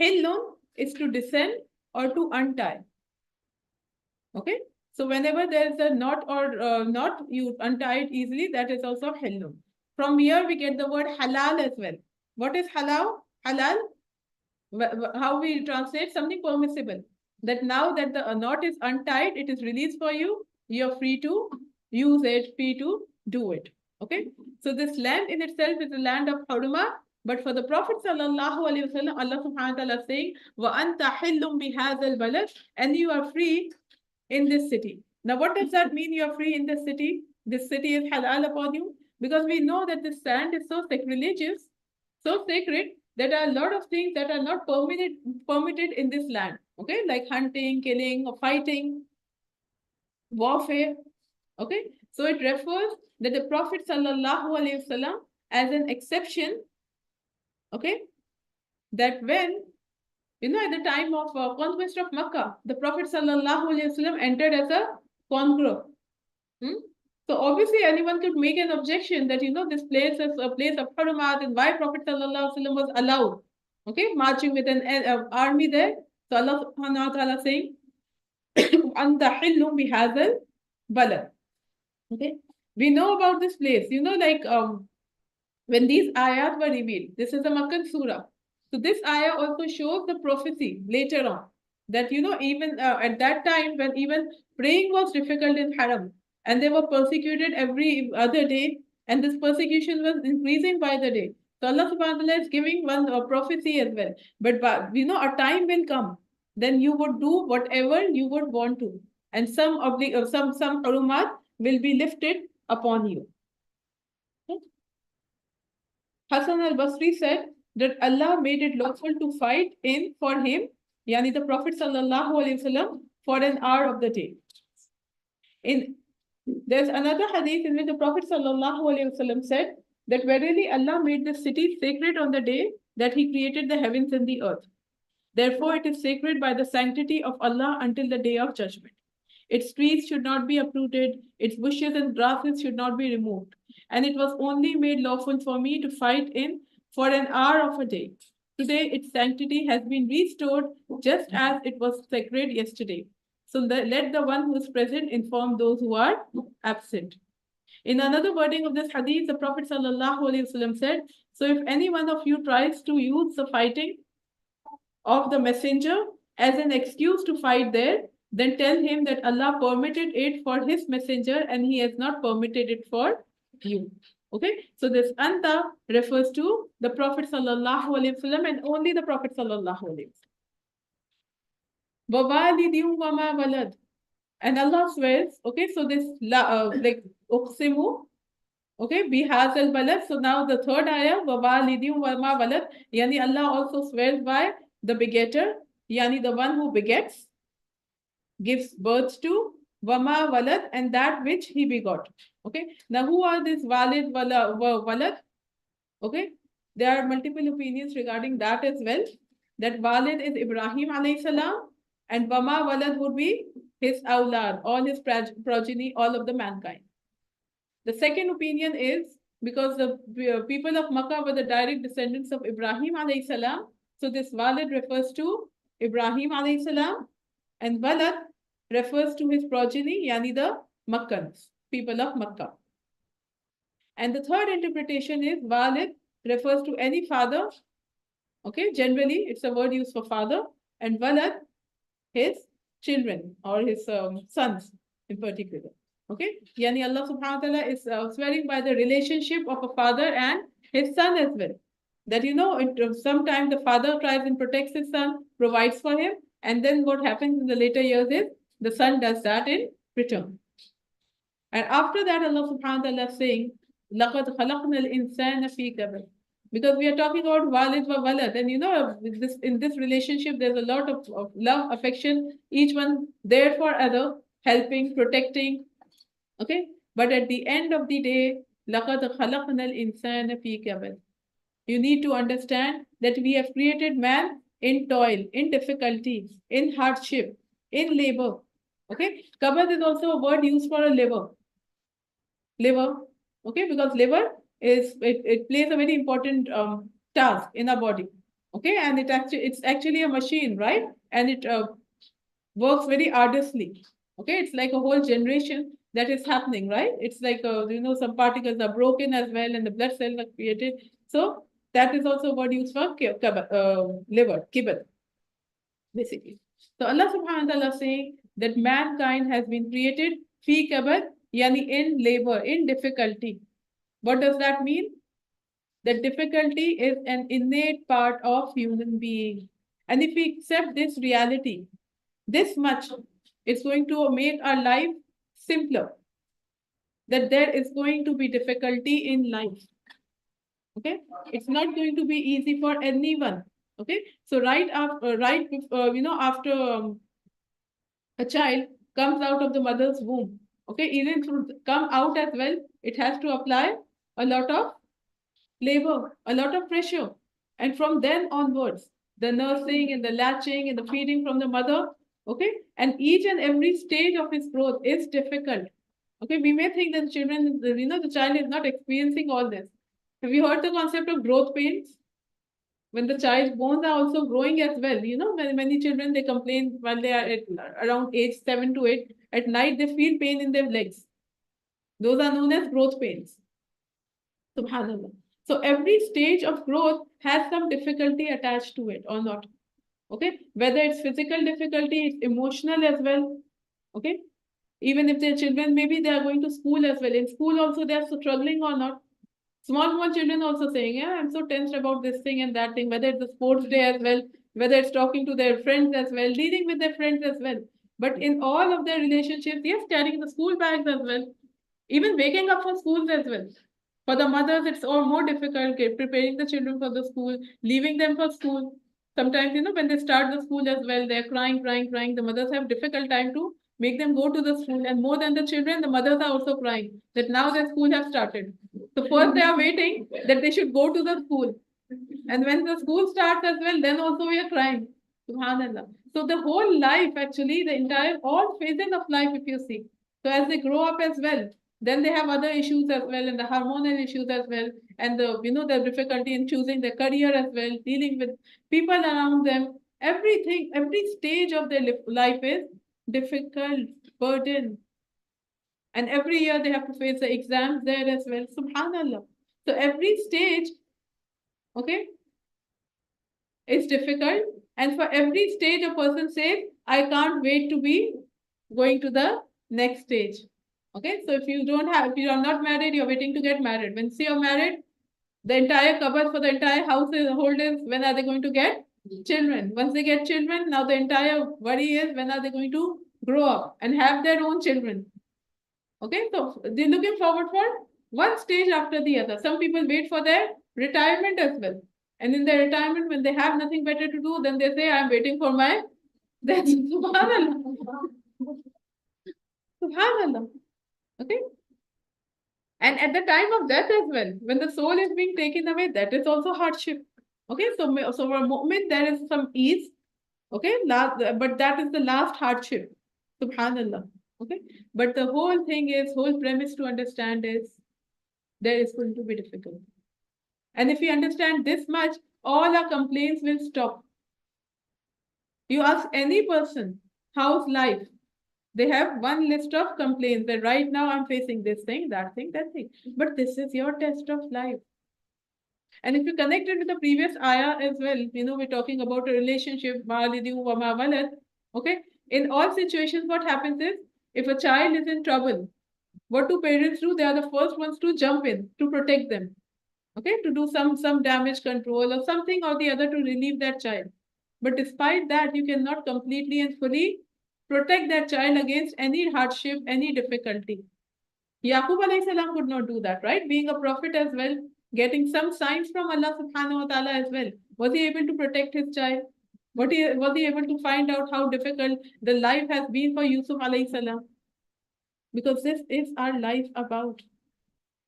Hillun is to descend or to untie. Okay, so whenever there is a knot or knot, you untie it easily. That is also hillun. From here we get the word halal as well. What is halal? Halal, how we translate, something permissible. That now that the knot is untied, it is released for you. You're free to use it, free to do it. Okay, so this land in itself is a land of hurma. But for the Prophet sallallahu alaihi wasallam, Allah subhanahu wa ta'ala is saying, "Wa anta hillum bihazal balad," and you are free in this city. Now, what does that mean? You are free in this city. This city is halal upon you, because we know that this sand is so sacrilegious, so sacred, that there are a lot of things that are not permitted in this land. Okay, like hunting, killing, or fighting, warfare. Okay, so it refers that the Prophet sallallahu alaihi wasallam as an exception. Okay, that when, you know, at the time of conquest of Makkah, the Prophet sallallahu alaihi wasallam entered as a conqueror. So obviously anyone could make an objection that, you know, this place is a place of Harumat, and why Prophet sallallahu alaihi wasallam was allowed, okay, marching with an army there. So Allah subhanahu wa ta'ala saying, "Anta hillum bihazal balad." Okay, we know about this place. You know, like when these ayat were revealed, this is a Makkan surah. So this ayah also shows the prophecy later on that, you know, even at that time when even praying was difficult in Haram, and they were persecuted every other day, and this persecution was increasing by the day. So Allah subhanahu wa ta'ala is giving one prophecy as well. But you know, a time will come, then you would do whatever you would want to, and some hurumat will be lifted upon you. Hassan al-Basri said that Allah made it lawful to fight in for him, yani the Prophet sallallahu alaihi wasallam, for an hour of the day. There's another hadith in which the Prophet sallallahu alaihi wasallam said that verily Allah made this city sacred on the day that He created the heavens and the earth. Therefore, it is sacred by the sanctity of Allah until the day of judgment. Its trees should not be uprooted, its bushes and grasses should not be removed. And it was only made lawful for me to fight in for an hour of a day. Today, its sanctity has been restored just as it was sacred yesterday. So let the one who is present inform those who are absent. In another wording of this hadith, the Prophet ﷺ said, so if any one of you tries to use the fighting of the messenger as an excuse to fight there, then tell him that Allah permitted it for his messenger and He has not permitted it for you. Okay, so this anta refers to the Prophet ﷺ and only the Prophet ﷺ. And Allah swears, okay, so this like uqsimu, okay, bihaz al balad. So now the third ayah, wawalidium wama walad, yani Allah also swears by the begetter, yani the one who begets, gives birth to, wama walad, and that which he begot. Okay, now who are these walid walad? Okay, there are multiple opinions regarding that as well. That walid is Ibrahim alayhi salam, And Wama Walad would be his awlad, all his progeny, all of the mankind. The second opinion is because the people of Makkah were the direct descendants of Ibrahim alayhi salam. So this Walad refers to Ibrahim alayhi salam, and Walad refers to his progeny, yani the Makkans, people of Makkah. And the third interpretation is Walid refers to any father. Okay, generally it's a word used for father, and Walad, his children or his sons in particular. Okay, yani Allah subhanahu wa ta'ala is swearing by the relationship of a father and his son as well. That sometimes the father tries and protects his son, provides for him, and then what happens in the later years is the son does that in return. And after that, Allah subhanahu wa ta'ala is saying, لَقَدْ خَلَقْنَا الْإِنسَانَ فِي كَبَدٍ. Because we are talking about walid wa walad. And in this relationship, there's a lot of love, affection, each one there for other, helping, protecting. Okay? But at the end of the day, لَقَدْ خَلَقْنَا الْإِنسَانَ فِي كَبَدٍ. You need to understand that we have created man in toil, in difficulty, in hardship, in labor. Okay? Kabad is also a word used for a labor. Liver, okay, because liver it plays a very important task in our body, okay, and it's actually a machine, right? And it works very arduously, okay. It's like a whole generation that is happening, right? It's like some particles are broken as well, and the blood cells are created. So that is also what used for liver, kibbat, basically. So Allah subhanahu wa ta'ala saying that mankind has been created fi kabat, yani in labor, in difficulty. What does that mean? That difficulty is an innate part of human being. And if we accept this reality, this much, it's going to make our life simpler. That there is going to be difficulty in life. Okay? It's not going to be easy for anyone. Okay? So after a child comes out of the mother's womb, okay, even to come out as well, it has to apply a lot of labor, a lot of pressure. And from then onwards, the nursing and the latching and the feeding from the mother, okay, and each and every stage of his growth is difficult. Okay, we may think that the child is not experiencing all this. Have you heard the concept of growth pains? When the child's bones are also growing as well. Many children, they complain while they are at around age 7 to 8. At night, they feel pain in their legs. Those are known as growth pains. Subhanallah. So every stage of growth has some difficulty attached to it or not. Okay. Whether it's physical difficulty, it's emotional as well. Okay. Even if their children, maybe they are going to school as well. In school also, they are struggling or not. Small children also saying, yeah, I'm so tensed about this thing and that thing, whether it's a sports day as well, whether it's talking to their friends as well, dealing with their friends as well. But in all of their relationships, yes, carrying the school bags as well, even waking up for schools as well. For the mothers, it's all more difficult, preparing the children for the school, leaving them for school. Sometimes, when they start the school as well, they're crying. The mothers have difficult time to make them go to the school. And more than the children, the mothers are also crying that now their school has started. So first they are waiting that they should go to the school. And when the school starts as well, then also we are crying. Subhanallah. So the whole life, actually, all phases of life, if you see. So as they grow up as well, then they have other issues as well, and the hormonal issues as well, and the difficulty in choosing their career as well, dealing with people around them. Everything, every stage of their life is difficult, burden. And every year they have to face the exams there as well. Subhanallah. So every stage, okay, is difficult. And for every stage, a person says, I can't wait to be going to the next stage. Okay, so if you are not married, you're waiting to get married. When you're married, the entire cupboard for the entire household is when are they going to get children? Once they get children, now the entire worry is when are they going to grow up and have their own children. Okay, so they're looking forward for one stage after the other. Some people wait for their retirement as well. And in their retirement, when they have nothing better to do, then they say, I'm waiting for my death. Subhanallah. Subhanallah. Okay. And at the time of death as well, when the soul is being taken away, that is also hardship. Okay, so for a moment there is some ease. Okay, but that is the last hardship. Subhanallah. Okay, but the whole thing is, whole premise to understand is there is going to be difficult. And if we understand this much, all our complaints will stop. You ask any person, how's life? They have one list of complaints that right now I'm facing this thing, that thing, that thing. But this is your test of life. And if you connect it with the previous ayah as well, we're talking about a relationship, walidu wa ma walad. Okay? In all situations, what happens is if a child is in trouble, what do parents do? They are the first ones to jump in to protect them. Okay, to do some damage control or something or the other to relieve that child. But despite that, you cannot completely and fully protect that child against any hardship, any difficulty. Yaqub alayhi salam could not do that, right? Being a prophet as well, getting some signs from Allah subhanahu wa ta'ala as well. Was he able to protect his child? Was he able to find out how difficult the life has been for Yusuf alayhi salam? Because this is our life about.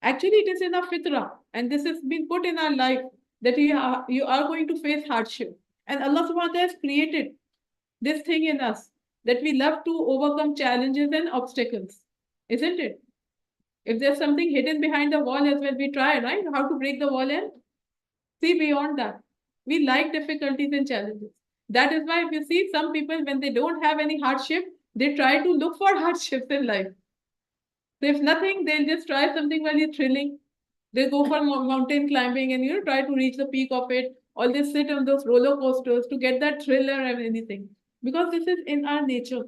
Actually, it is in our fitrah, and this has been put in our life that you are going to face hardship. And Allah subhanahu wa ta'ala has created this thing in us that we love to overcome challenges and obstacles, isn't it? If there's something hidden behind the wall as well, we try, right? How to break the wall and see beyond that. We like difficulties and challenges. That is why if you see some people, when they don't have any hardship, they try to look for hardships in life. So if nothing, they'll just try something very thrilling. They go for mountain climbing and try to reach the peak of it, or they sit on those roller coasters to get that thrill or anything. Because this is in our nature.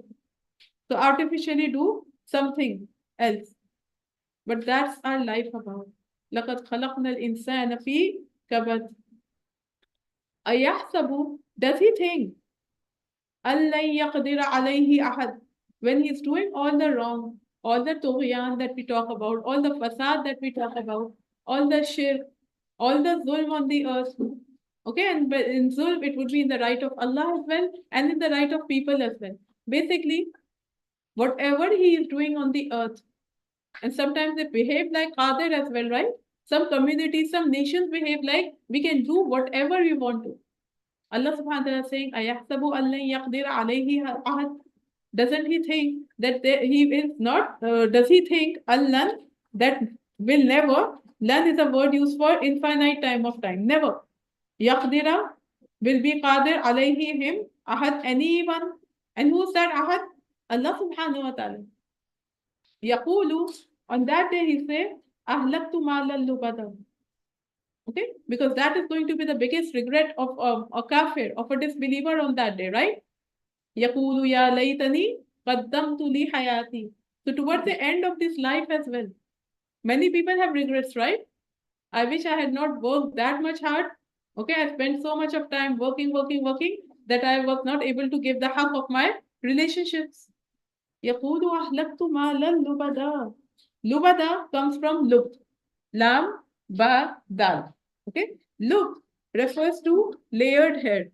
So artificially do something else. But that's our life about. لَقَدْ خَلَقْنَا الْإِنسَانَ فِي كَبَدٍ. أَيَحْسَبُ, does he think أَلَّن يَقْدِرَ عَلَيْهِ أَحَدٍ, when he's doing all the wrong, all the tughyan that we talk about, all the fasad that we talk about, all the shirk, all the zulm on the earth. Okay, and in zulm, it would be in the right of Allah as well, and in the right of people as well. Basically, whatever he is doing on the earth, and sometimes they behave like Qadir as well, right? Some communities, some nations behave like we can do whatever we want to. Allah subhanahu wa ta'ala is saying, Ayahsabu allan yaqdir alayhi ahad. Doesn't he think that he is not, does he think Allah that will never, lan is a word used for infinite time of time, never. Yaqdira will be qadir alayhi him, ahad, anyone. And who's that ahad? Allah subhanahu wa ta'ala. Yaqulu, on that day he say, ahlaktu malal lubada. Okay, because that is going to be the biggest regret of a kafir, of a disbeliever on that day, right? Yaqulu ya laytani qaddamtu li hayati. So towards the end of this life as well, many people have regrets, right? I wish I had not worked that much hard. Okay, I spent so much of time working, that I was not able to give the haq of my relationships. Yaqulu ahlaktu malal lubada. Lubada comes from lub. Lam, ba, dal. Okay, lub refers to layered hair.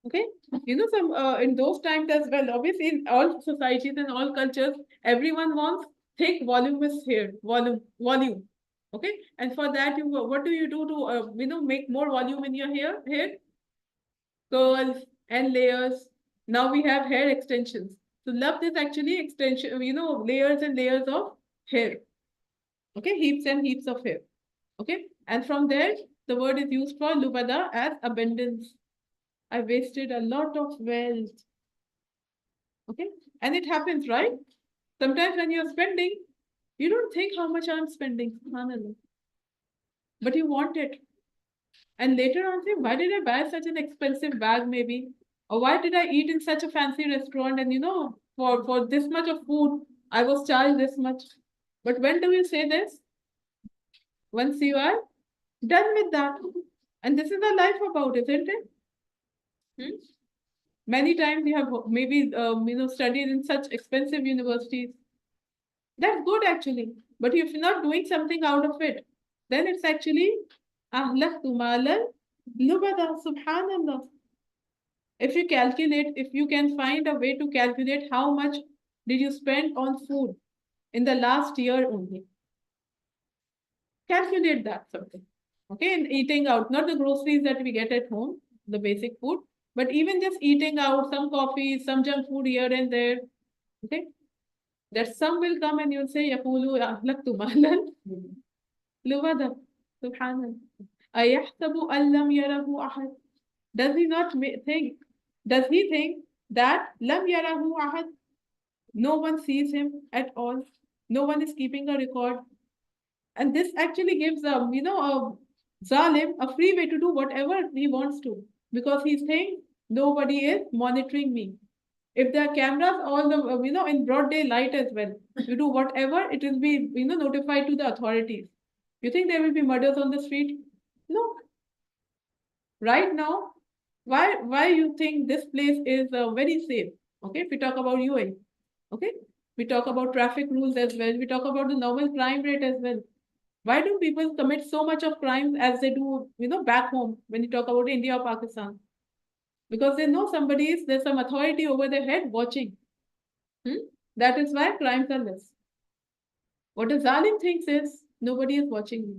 Okay, some in those times as well. Obviously, in all societies and all cultures, everyone wants thick, voluminous hair, volume. Okay, and for that, what do you do to make more volume in your hair? Curls and layers. Now we have hair extensions. So love is actually extension. Layers and layers of hair. Okay, heaps and heaps of hair. Okay, and from there, the word is used for lubada as abundance. I wasted a lot of wealth. Okay, and it happens, right? Sometimes when you're spending, you don't think how much I'm spending, but you want it. And later on, say, why did I buy such an expensive bag, maybe? Or why did I eat in such a fancy restaurant? And for this much of food, I was charged this much. But when do you say this? Once you are done with that. And this is the life about, isn't it? Many times you have maybe studied in such expensive universities. That's good actually. But if you're not doing something out of it, then it's actually ahlaktu malal lubada, subhanallah. If you calculate, if you can find a way to calculate how much did you spend on food in the last year only. Calculate that something. Okay, and eating out, not the groceries that we get at home, the basic food, But even just eating out, some coffee, some junk food here and there, okay, that some will come and you'll say, يقولوا أهلكت مالا لبدا. Subhanallah. أيحسب أن لم يره أحد. Does he not think? Does he think that لم يره أحد? No one sees him at all. No one is keeping a record. And this actually gives a zalim a free way to do whatever he wants to, because he's saying nobody is monitoring me. If there are cameras all the in broad daylight as well, you do whatever, it will be notified to the authorities. You think there will be murders on the street? No. Right now, why you think this place is very safe? Okay, if we talk about UAE, okay, we talk about traffic rules as well. We talk about the normal crime rate as well. Why do people commit so much of crimes as they do, back home when you talk about India or Pakistan? Because they know there's some authority over their head watching. That is why crimes are less. What a Zalim thinks is nobody is watching me.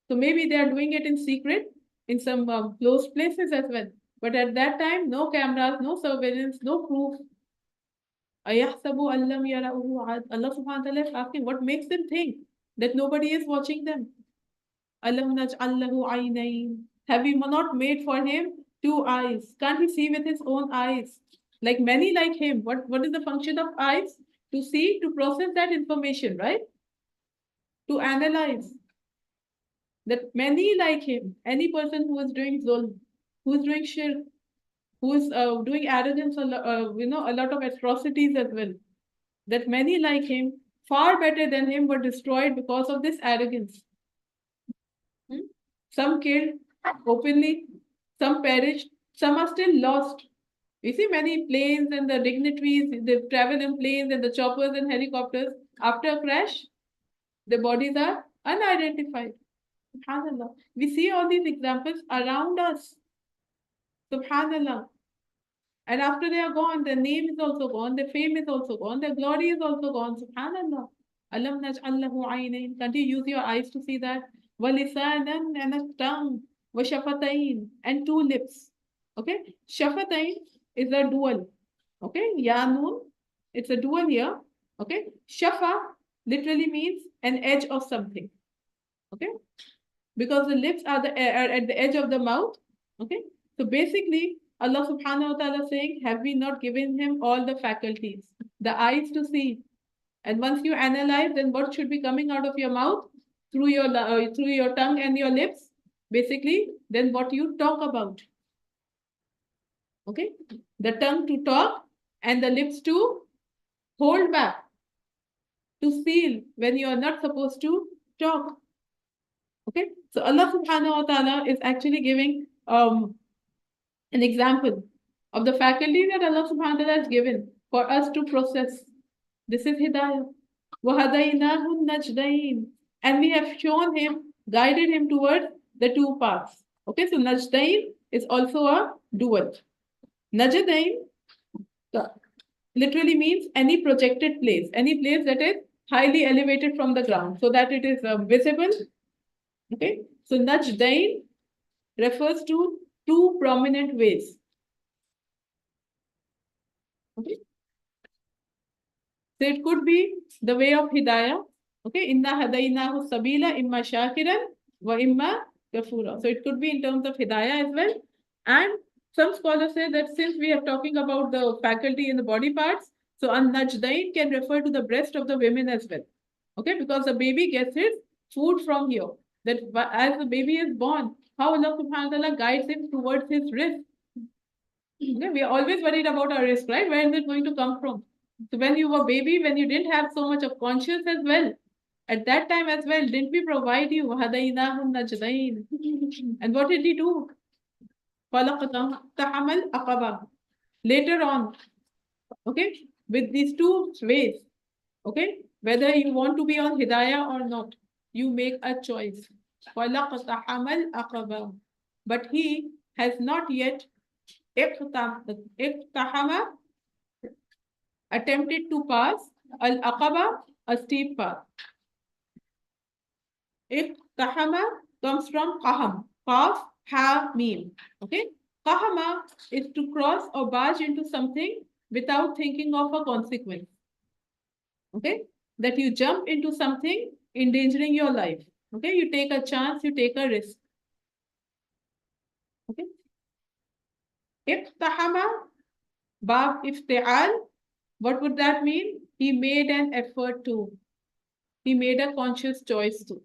So maybe they are doing it in secret in some closed places as well. But at that time, no cameras, no surveillance, no proof. أَيَحْسَبُ أَن لَّمْ يَرَهُ أَحَدٌ. Allah subhanahu wa ta'ala is asking, what makes them think that nobody is watching them? أَلَمْ نَجْعَل لَّهُ عَيْنَيْنِ. Have we not made for him two eyes? Can't he see with his own eyes? Like many like him, what is the function of eyes? To see, to process that information, right? To analyze. That many like him, any person who is doing zulm, who is doing shirk, who is doing arrogance, a lot of atrocities as well, that many like him, far better than him, were destroyed because of this arrogance. Some killed openly, some perished, some are still lost. You see many planes and the dignitaries, they travel in planes and the choppers and helicopters. After a crash, the bodies are unidentified. Subhanallah. We see all these examples around us. Subhanallah. And after they are gone, their name is also gone, their fame is also gone, their glory is also gone. Subhanallah. Alam naj'al lahu aynayn. Can't you use your eyes to see that? Walisanan, and a tongue. Washafatain, and two lips. Okay? Shafatain is a dual. Okay? Yanun, it's a dual here. Okay? Shafa literally means an edge of something. Okay? Because the lips are at the edge of the mouth. Okay? So basically, Allah subhanahu wa ta'ala saying, have we not given him all the faculties, the eyes to see? And once you analyze, then what should be coming out of your mouth? Through your tongue and your lips, basically, then what you talk about. Okay? The tongue to talk and the lips to hold back, to seal when you are not supposed to talk. Okay? So Allah subhanahu wa ta'ala is actually giving an example of the faculty that Allah subhanahu wa ta'ala has given for us to process. This is hidayah. وَهَدَيْنَاهُ النَّجْدَيْنِ. And we have shown him, guided him towards the two paths. Okay, so Najdain is also a dual. Najdain literally means any projected place, any place that is highly elevated from the ground so that it is visible. Okay, so Najdain refers to two prominent ways. Okay, so it could be the way of hidayah. Okay, inna hadaynahu sabila imma shakiran wa imma kafura. So it could be in terms of hidayah as well. And some scholars say that since we are talking about the faculty in the body parts, so an-najdain can refer to the breast of the women as well. Okay, because the baby gets his food from here. That as the baby is born, how Allah subhanahu wa ta'ala guides him towards his wrist. Okay, we are always worried about our wrist, right? Where is it going to come from? So when you were baby, when you didn't have so much of conscience as well, at that time as well, didn't we provide you? وَهَدَيْنَاهُ النَّجْدَيْنِ. And what did he do? فَلَقْتَحَمَ الْعَقَبَةَ. Later on, okay, with these two ways, okay, whether you want to be on hidayah or not, you make a choice. فَلَقْتَحَمَ الْعَقَبَةَ. But he has not yet اقتحم, attempted to pass al-aqaba, a steep path. Iqtahama comes from qaham, qaf, ha, mim. Okay, Qahama is to cross or barge into something without thinking of a consequence. Okay? That you jump into something endangering your life. Okay? You take a chance, you take a risk. Okay? Iqtahama, bab ifti'al. What would that mean? He made an effort to. He made a conscious choice to.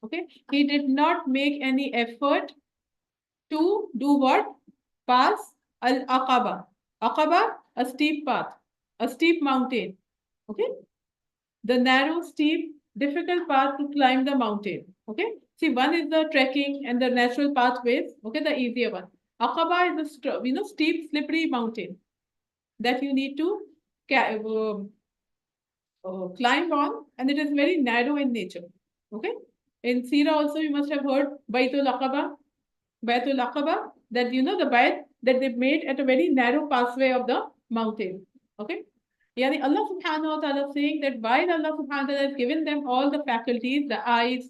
Okay? He did not make any effort to do what? Pass al-aqaba. Aqaba, a steep path, a steep mountain. Okay? The narrow, steep, difficult path to climb the mountain. Okay? See, one is the trekking and the natural pathways. Okay, the easier one. Aqaba is a steep, slippery mountain that you need to climb on, and it is very narrow in nature. Okay? In Sira also you must have heard Baitul Aqaba. Baitul Aqaba, that the bait that they made at a very narrow pathway of the mountain. Okay? Yani Allah subhanahu wa ta'ala saying that while Allah subhanahu wa ta'ala has given them all the faculties, the eyes,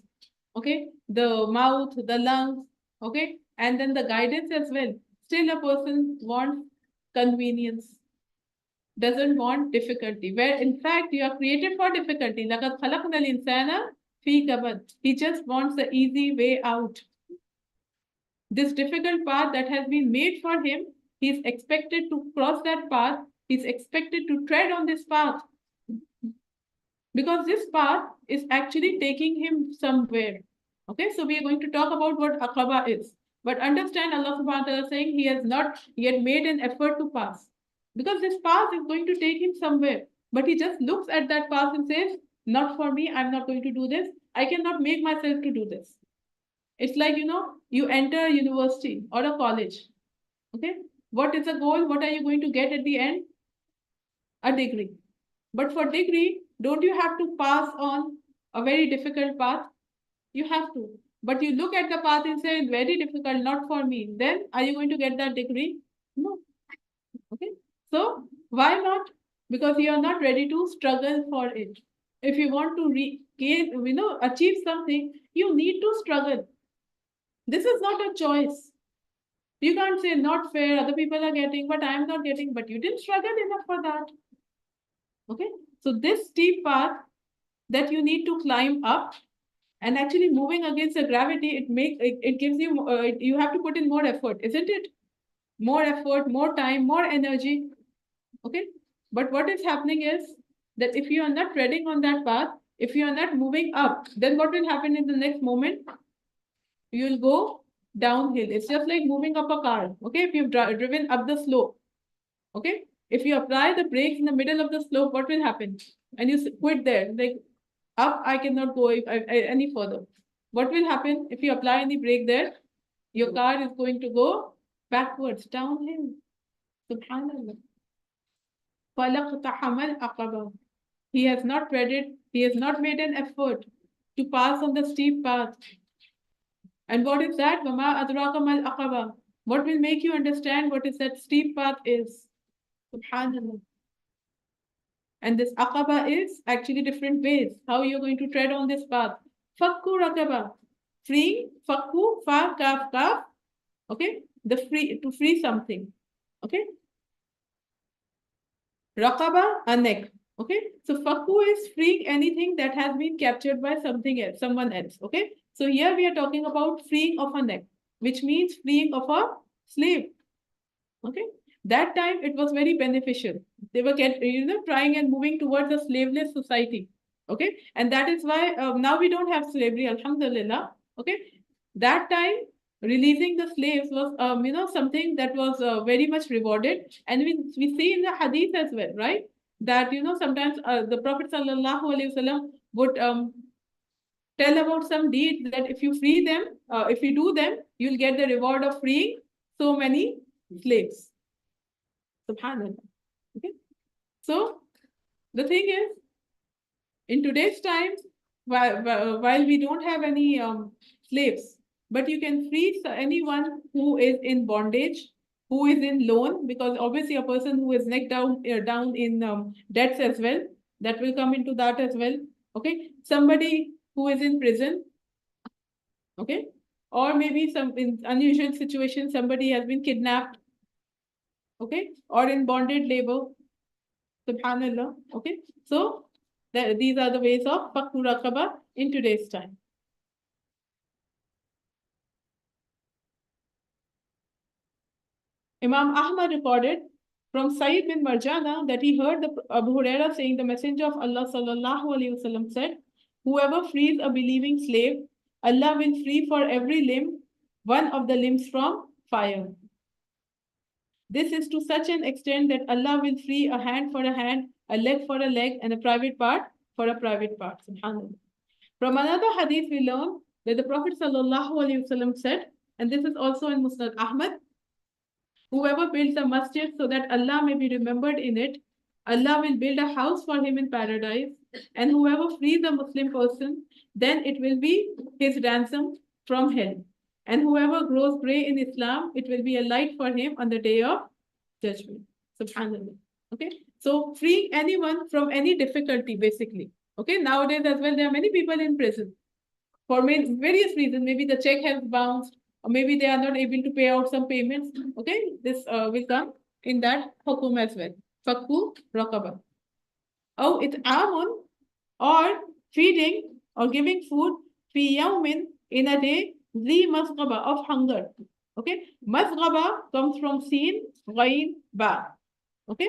okay, the mouth, the lungs, okay, and then the guidance as well, still a person wants convenience, doesn't want difficulty. Where in fact you are created for difficulty. لَقَدْ خَلَقْنَا الْإِنسَانَ فِي كَبَدٍ. He just wants the easy way out. This difficult path that has been made for him, he is expected to cross that path. He is expected to tread on this path. Because this path is actually taking him somewhere. Okay, so we are going to talk about what Aqaba is. But understand Allah subhanahu wa ta'ala saying he has not yet made an effort to pass. Because this path is going to take him somewhere. But he just looks at that path and says, not for me, I'm not going to do this. I cannot make myself to do this. It's like, you enter a university or a college. Okay, what is the goal? What are you going to get at the end? A degree. But for degree, don't you have to pass on a very difficult path? You have to. But you look at the path and say, it's very difficult, not for me. Then are you going to get that degree? No. Okay. So why not? Because you are not ready to struggle for it. If you want to achieve something, you need to struggle. This is not a choice. You can't say not fair, other people are getting, but I am not getting, but you didn't struggle enough for that. Okay. So this steep path that you need to climb up, and actually moving against the gravity, it gives you you have to put in more effort, isn't it? More effort, more time, more energy. Okay. But what is happening is that if you are not treading on that path, if you are not moving up, then what will happen in the next moment? You will go downhill. It's just like moving up a car. Okay. If you've driven up the slope, okay. If you apply the brakes in the middle of the slope, what will happen? And you quit there, like up, I cannot go any further. What will happen if you apply any brake there? Your car is going to go backwards, downhill. Subhanallah. فَلَقْتَحَمَ الْعَقَبَةَ. He has not treaded, he has not made an effort to pass on the steep path. And what is that? وَمَا أَدْرَاكَ مَا الْعَقَبَةُ. What will make you understand what is that steep path is? Subhanallah. And this aqaba is actually different ways how you're going to tread on this path. Fakku rakaba, free, fakku, fa, kaf, kaf. Okay, to free something. Okay, rakaba, a neck. Okay, so fakku is freeing anything that has been captured by something else, someone else. Okay, so here we are talking about freeing of a neck, which means freeing of a slave. Okay, that time it was very beneficial. They were trying and moving towards a slaveless society. Okay, and that is why now we don't have slavery, alhamdulillah. Okay, that time releasing the slaves was something that was very much rewarded, and we see in the hadith as well, right? That sometimes the Prophet sallallahu alaihi wasallam would tell about some deeds that if you free them, if you do them, you'll get the reward of freeing so many slaves. Subhanallah. Okay. So the thing is, in today's times, while we don't have any slaves, but you can free anyone who is in bondage, who is in loan, because obviously a person who is neck down in debts as well, that will come into that as well. Okay, somebody who is in prison. Okay, or maybe some in unusual situation, somebody has been kidnapped, okay, or in bonded labor. Subhanallah. Okay. So these are the ways of fakku raqaba in today's time. Imam Ahmad recorded from Sayyid bin Marjana that he heard the Abu Huraira saying, the Messenger of Allah sallallahu alaihi wasallam said, whoever frees a believing slave, Allah will free for every limb one of the limbs from fire. This is to such an extent that Allah will free a hand for a hand, a leg for a leg, and a private part for a private part. Subhanallah. From another hadith, we learn that the Prophet ﷺ said, and this is also in Musnad Ahmad, whoever builds a masjid so that Allah may be remembered in it, Allah will build a house for him in paradise. And whoever frees a Muslim person, then it will be his ransom from hell. And whoever grows grey in Islam, it will be a light for him on the day of judgment. Subhanallah. Okay. So freeing anyone from any difficulty, basically. Okay. Nowadays as well, there are many people in prison for various reasons. Maybe the check has bounced, or maybe they are not able to pay out some payments. Okay. This will come in that hukum as well. Fakku raqaba. Oh, it's amun, or feeding or giving food fi yawmin, in a day, zi masghaba, of hunger. Okay. Masghaba comes from sin, ghain, ba. Okay.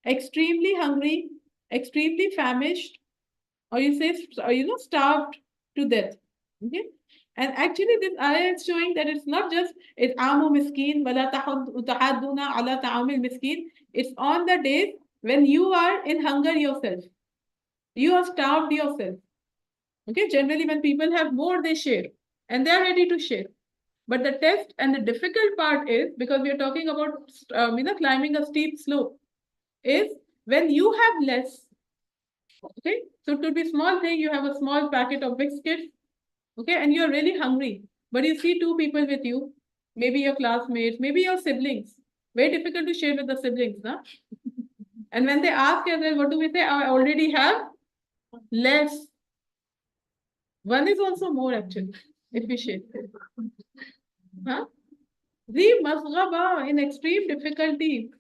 Extremely hungry, extremely famished, or you say, starved to death. Okay. And actually, this ayah is showing that it's not just it's amu miskin, wala tahaduna ala ta'amil miskin. It's on the days when you are in hunger yourself. You are starved yourself. Okay. Generally, when people have more, they share, and they are ready to share. But the test and the difficult part is, because we are talking about climbing a steep slope, is when you have less. Okay. So to be small thing, you have a small packet of biscuits. Okay. And you're really hungry, but you see two people with you, maybe your classmates, maybe your siblings. Very difficult to share with the siblings, na? And when they ask us, what do we say? I already have less. One is also more, actually, if we share. Huh? The masghaba, in extreme difficulty.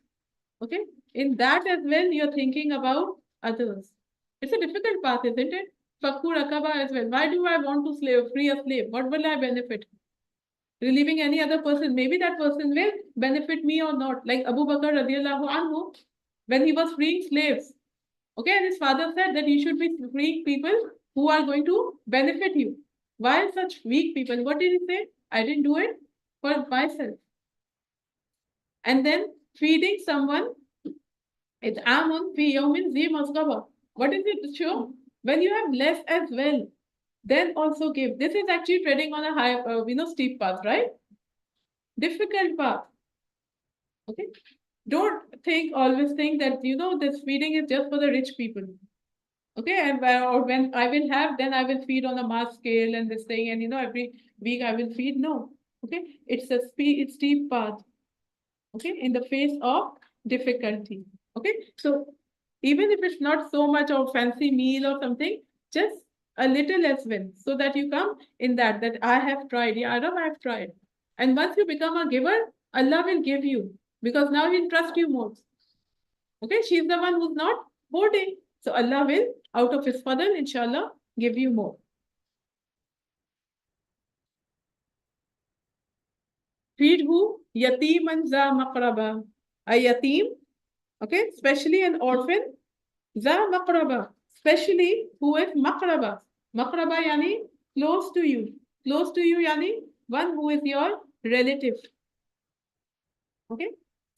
Okay. In that as well, you're thinking about others. It's a difficult path, isn't it? Fakku rakaba as well. Why do I want to free a slave? What will I benefit? Relieving any other person. Maybe that person will benefit me or not. Like Abu Bakr radiallahu anhu, when he was freeing slaves. Okay, and his father said that you should be freeing people who are going to benefit you. Why such weak people? What did he say? I didn't do it for myself. And then feeding someone, it's amun fi yawmin zi masghaba. What is it to show? When you have less as well, then also give. This is actually treading on a high, steep path, right? Difficult path. Okay. Don't always think that, this feeding is just for the rich people. Okay. And or when I will have, then I will feed on a mass scale and this thing. And, every week I will feed. No. Okay. It's a steep path. Okay. In the face of difficulty. Okay. So even if it's not so much of fancy meal or something, just a little as well, so that you come in that I have tried. Yeah, Arab, I have tried. And once you become a giver, Allah will give you, because now He'll trust you more. Okay, she's the one who's not hoarding. So Allah will, out of His fadl, inshallah, give you more. Feed who? Yatiman za maqraba. A yatim, okay, especially an orphan, za maqraba, especially who is maqraba. Maqraba yani close to you. Close to you yani one who is your relative. Okay.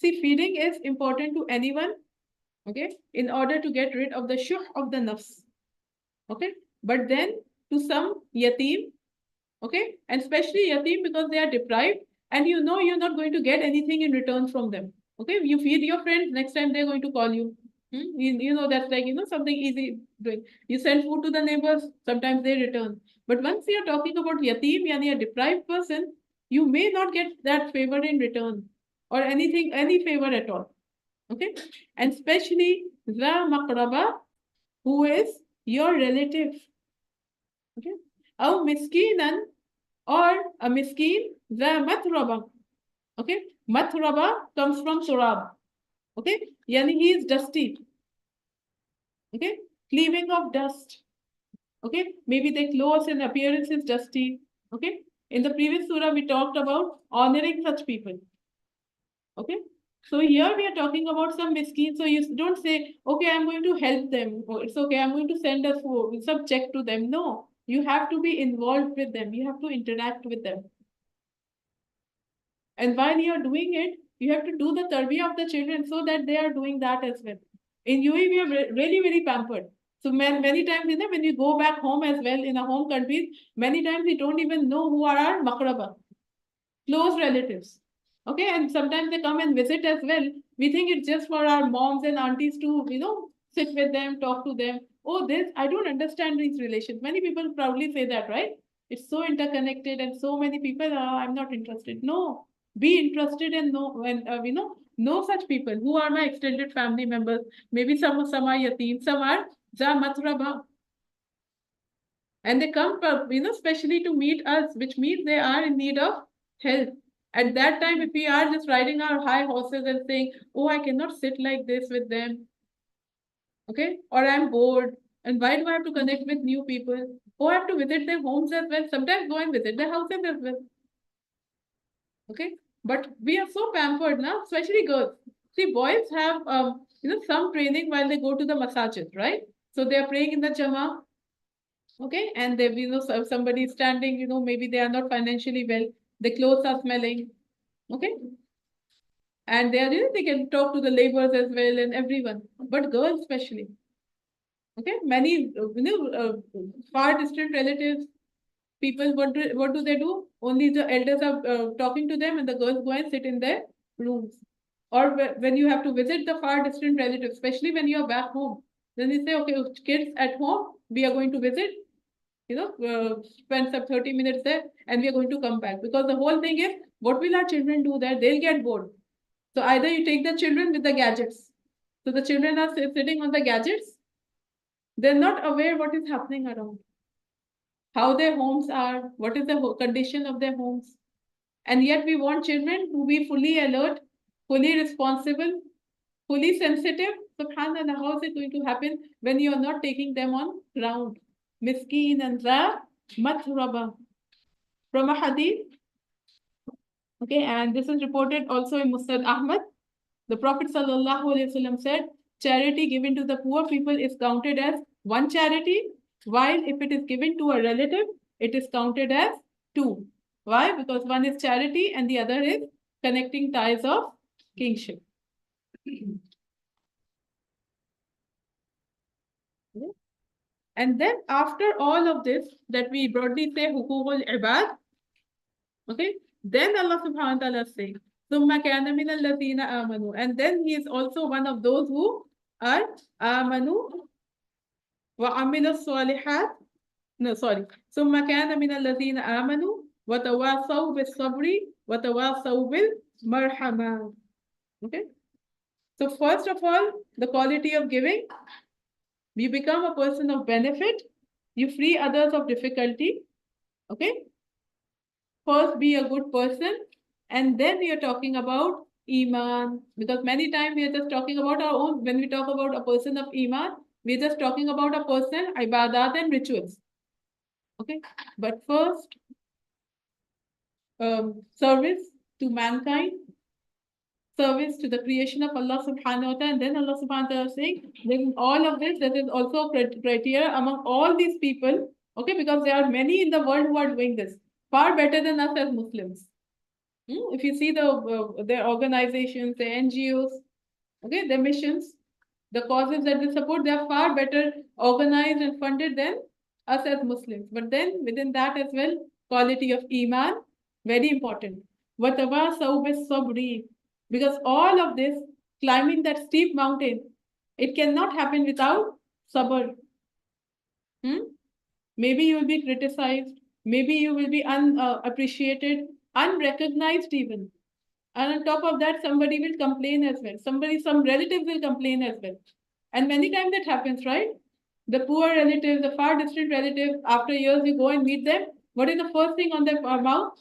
See, feeding is important to anyone. Okay. In order to get rid of the shuh of the nafs. Okay. But then to some yatim. Okay. And especially yatim, because they are deprived and you're not going to get anything in return from them. Okay. You feed your friends, next time they're going to call you. That's like, something easy doing. You send food to the neighbors, sometimes they return. But once you're talking about yatim, yani a deprived person, you may not get that favor in return or any favor at all. Okay. And especially the maqraba, who is your relative. Okay. Aw miskinan, or a miskin, the matraba. Okay, matraba comes from turab. Okay, yani he is dusty. Okay, cleaving of dust. Okay, maybe their clothes and appearance is dusty. Okay, in the previous surah we talked about honoring such people. Okay, so here we are talking about some miskin. So you don't say, okay, I'm going to help them. Or it's okay, I'm going to send a some check to them. No, you have to be involved with them. You have to interact with them. And while you're doing it, you have to do the tarbiyah of the children so that they are doing that as well. In UAE, we are really very pampered. So many times, when you go back home as well in our home countries, many times we don't even know who are our makraba, close relatives. Okay, and sometimes they come and visit as well. We think it's just for our moms and aunties to, sit with them, talk to them. Oh, this, I don't understand these relations. Many people proudly say that, right? It's so interconnected and so many people, I'm not interested. No, be interested and know such people. Who are my extended family members? Maybe some are yatim, some are ja matraba. And they come, especially to meet us, which means they are in need of help. At that time, if we are just riding our high horses and saying, oh, I cannot sit like this with them, okay, or I'm bored, and why do I have to connect with new people? Oh, I have to visit their homes as well. Sometimes go and visit their houses as well, okay. But we are so pampered now, especially girls. See, boys have, some training while they go to the masajid, right? So they are praying in the jama, okay, and they, so somebody is standing, maybe they are not financially well, the clothes are smelling, okay, and they are, they can talk to the laborers as well and everyone, but girls especially, okay, many, far distant relatives, people, what do they do? Only the elders are talking to them, and the girls go and sit in their rooms. Or when you have to visit the far distant relatives, especially when you are back home, then they say, okay, kids at home, we are going to visit, spend some 30 minutes there, and we are going to come back. Because the whole thing is, what will our children do there? They'll get bored. So either you take the children with the gadgets. So the children are sitting on the gadgets. They're not aware what is happening around, how their homes are, what is the condition of their homes. And yet we want children to be fully alert, fully responsible, fully sensitive. Subhanallah, how is it going to happen when you are not taking them on ground? Miskeen and ra matraba. From a hadith, okay, and this is reported also in Musnad Ahmad. The Prophet ﷺ said, charity given to the poor people is counted as one charity, while if it is given to a relative, it is counted as two. Why? Because one is charity and the other is connecting ties of kingship. And then after all of this, that we broadly say hukukul ibad, okay, then Allah subhanahu wa ta'ala says, ثُمَّ كَانَ مِنَ الَّذِينَ آمَنُوا. And then he is also one of those who are آمَنُوا وَعَمِلُوا الصَّالِحَاتِ. No, sorry. ثُمَّ كَانَ مِنَ الَّذِينَ آمَنُوا وَتَوَاصَوْا بِالصَّبْرِ وَتَوَاصَوْا بِالْمَرْحَمَةِ. Okay. So first of all, the quality of giving, you become a person of benefit, you free others of difficulty. Okay. First, be a good person, and then we are talking about Iman. Because many times we are just talking about our own, when we talk about a person of Iman, we are just talking about a person, ibadat and rituals. Okay, but first, service to mankind, service to the creation of Allah subhanahu wa ta'ala, and then Allah subhanahu wa ta'ala is saying, then all of this, that is also criteria among all these people, okay, because there are many in the world who are doing this, far better than us as Muslims. If you see their organizations, their NGOs, okay, their missions, the causes that they support, they are far better organized and funded than us as Muslims. But then within that as well, quality of Iman, very important. وَتَوَاصَوْا بِالصَّبْرِ. Because all of this, climbing that steep mountain, it cannot happen without sabr. Maybe you will be criticized, maybe you will be unappreciated, unrecognized even. And on top of that, somebody will complain as well. Some relatives will complain as well. And many times that happens, right? The poor relatives, the far distant relatives, after years you go and meet them, What is the first thing on their mouth?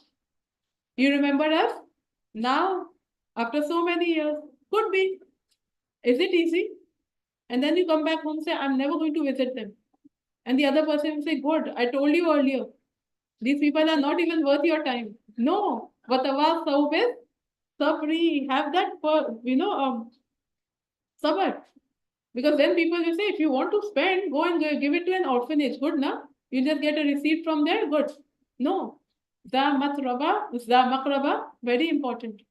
You remember us? Now, after so many years, could be. Is it easy? And then you come back home and say, I'm never going to visit them. And the other person will say, good, I told you earlier. These people are not even worth your time. No. Watawa sawbis sabri. Have that, sabr. Because then people will say, if you want to spend, go and give it to an orphanage. Good, na? You just get a receipt from there. Good. No. Za matraba, za makraba, very important.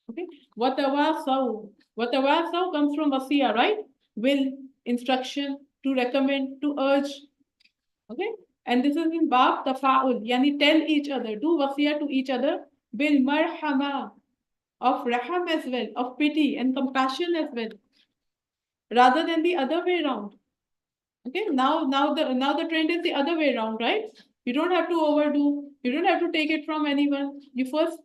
Okay. Watawasaw comes from wasiya, right? Will, instruction, to recommend, to urge. Okay. And this is in bab tafa'ul, yani tell each other, do wasiya to each other, bil marhama, of raham as well, of pity and compassion as well, rather than the other way around. Okay, now the trend is the other way around, right? You don't have to overdo. You don't have to take it from anyone. You first,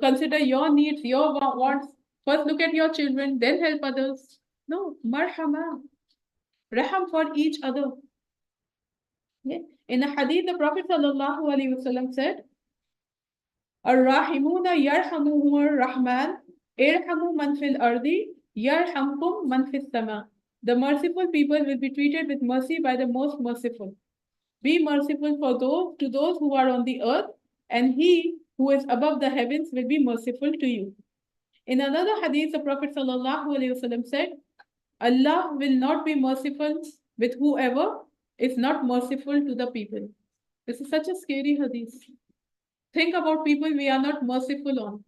consider your needs, your wants. First, look at your children, then help others. No, marhama, raham for each other. Okay? In a hadith, the Prophet sallallahu alaihi wasallam said, "Ar-rahimuna yarhamuhumur rahman, irhamu man fil ardi, yarhamkum man fis sama." The merciful people will be treated with mercy by the most merciful. Be merciful for those who are on the earth, and he who is above the heavens will be merciful to you. In another hadith, the Prophet ﷺ said, Allah will not be merciful with whoever is not merciful to the people. This is such a scary hadith. Think about people we are not merciful on.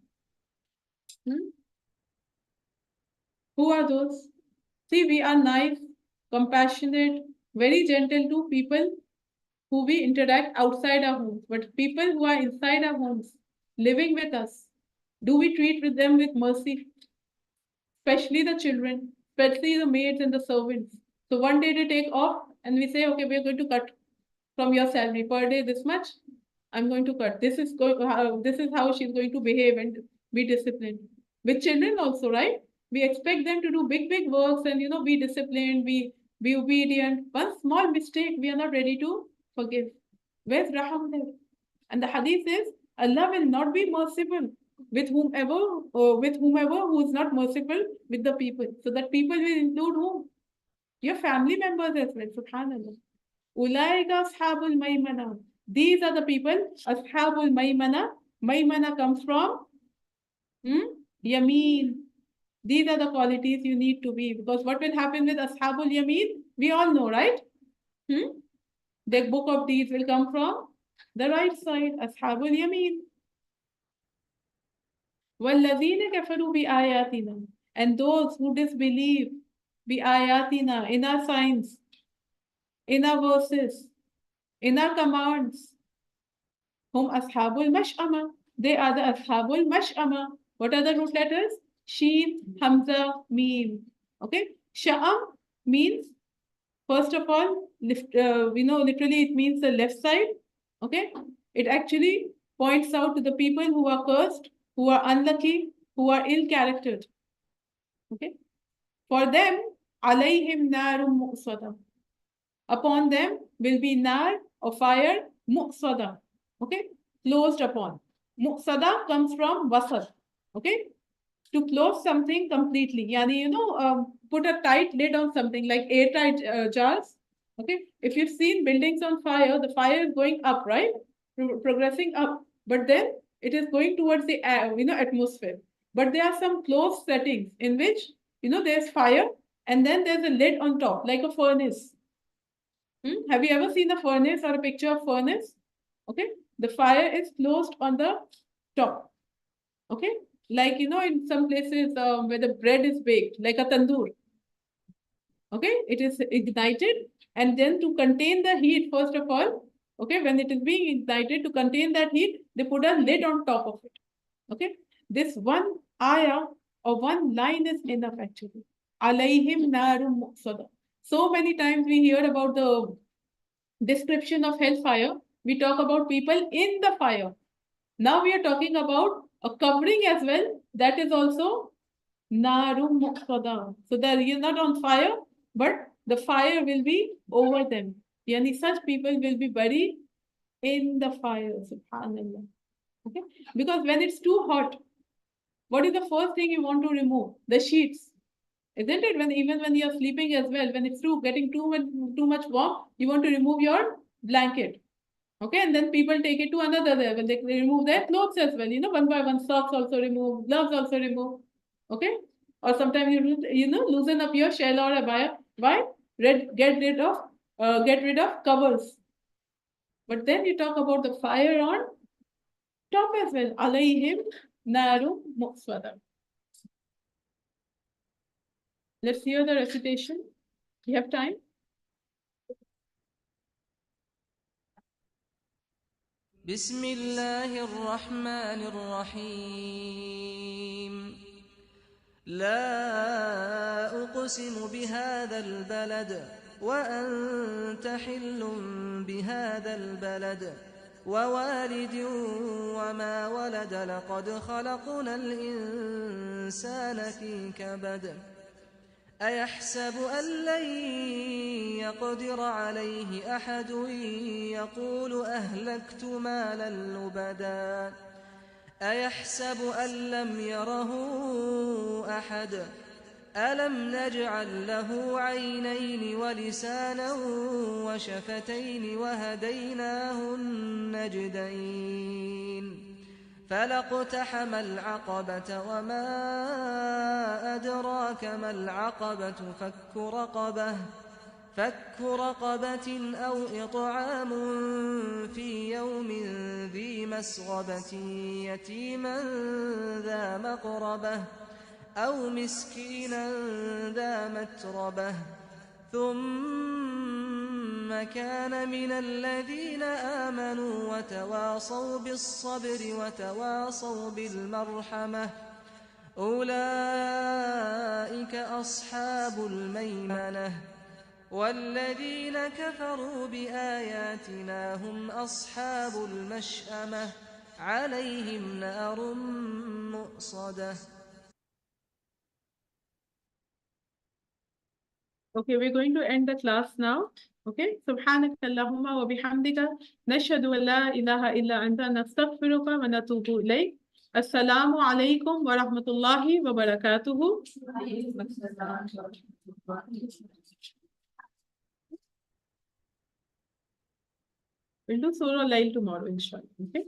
Who are those? See, we are nice, compassionate, very gentle to people who we interact outside our homes. But people who are inside our homes, living with us, do we treat with them with mercy? Especially the children, especially the maids and the servants. So one day they take off and we say, okay, we are going to cut from your salary per day this much. I'm going to cut. This is how she's going to behave and be disciplined. With children also, right? We expect them to do big works and be disciplined, be obedient. One small mistake, we are not ready to forgive. Where's raham there? And the hadith says, Allah will not be merciful with whomever who is not merciful with the people. So that people will include whom? Your family members as well. Subhanallah. Ulaika ashabul maymana. These are the people, ashabul maymana. Maymana comes from yameen. These are the qualities you need to be. Because what will happen with ashabul yameen? We all know, right? The book of deeds will come from the right side, ashabul yameen. وَالَّذِينَ كَفَرُوا بِآيَاتِنَا. And those who disbelieve بِآيَاتِنَا, in our signs, in our verses, in our commands, hum ashabul mash'ama. They are the ashabul mash'ama. What are the root letters? Sheen, Hamza, Meen. Okay? Sha'am means, first of all, literally it means the left side. Okay? It actually points out to the people who are cursed, who are unlucky, who are ill-charactered. Okay? For them, alayhim narum mu'sada. Upon them will be nar or fire, mu'sada. Okay? Closed upon. Mu'sada comes from wasat. Okay? To close something completely. Yani, put a tight lid on something like airtight jars. Okay? If you've seen buildings on fire, the fire is going up, right? Progressing up. But then it is going towards the atmosphere. But there are some closed settings in which, there's fire and then there's a lid on top, like a furnace. Have you ever seen a furnace or a picture of furnace? Okay. The fire is closed on the top. Okay. Like, in some places where the bread is baked, like a tandoor. Okay. It is ignited. And then to contain the heat, first of all, okay, when it is being ignited, to contain that heat, they put a lid on top of it. Okay. This one ayah or one line is enough actually. Alayhim narum muqsada. So many times we hear about the description of hellfire. We talk about people in the fire. Now we are talking about a covering as well. That is also narum muqsada. So that you're not on fire, but the fire will be over them. Yani such people will be very in the fire. Subhanallah. Okay, because when it's too hot, what is the first thing you want to remove? The sheets, isn't it? When even when you're sleeping as well, when it's getting too much warm, you want to remove your blanket. Okay, and then people take it to another level. They remove their clothes as well. One by one, socks also remove, gloves also remove. Okay, or sometimes loosen up your shell or a wire. Why? Get rid of covers. But then you talk about the fire on top as well. Alayhim naru muqsada. Let's hear the recitation. You have time? بسم الله الرحمن الرحيم لا أقسم بهذا البلد وأنت حل بهذا البلد ووالد وما ولد لقد خلقنا الإنسان في كبد أيحسب أن لن يقدر عليه أحد يقول أهلكت مالا لبدا أيحسب أن لم يره أحد ألم نجعل له عينين ولسانا وشفتين وهديناه النجدين فلاقتحم العقبة وما أدراك ما العقبة فك رقبة أو إطعام في يوم ذي مسغبة يتيما ذا مقربة أو مسكينا ذا متربة ثم كان من الذين آمنوا وتواصوا بالصبر وتواصوا بالمرحمة أولئك أصحاب الميمنة والذين كفروا بآياتنا هم أصحاب المشأمة عليهم نار مؤصدة. Okay, we're going to end the class now. Okay, Subhanak Allahumma wa bihamdika nashhadu an la ilaha illa anta nastaghfiruka wa natubu ilayk. Assalamu alaikum wa rahmatullahi wa barakatuhu. We'll do Surah Lail tomorrow, inshallah. Okay.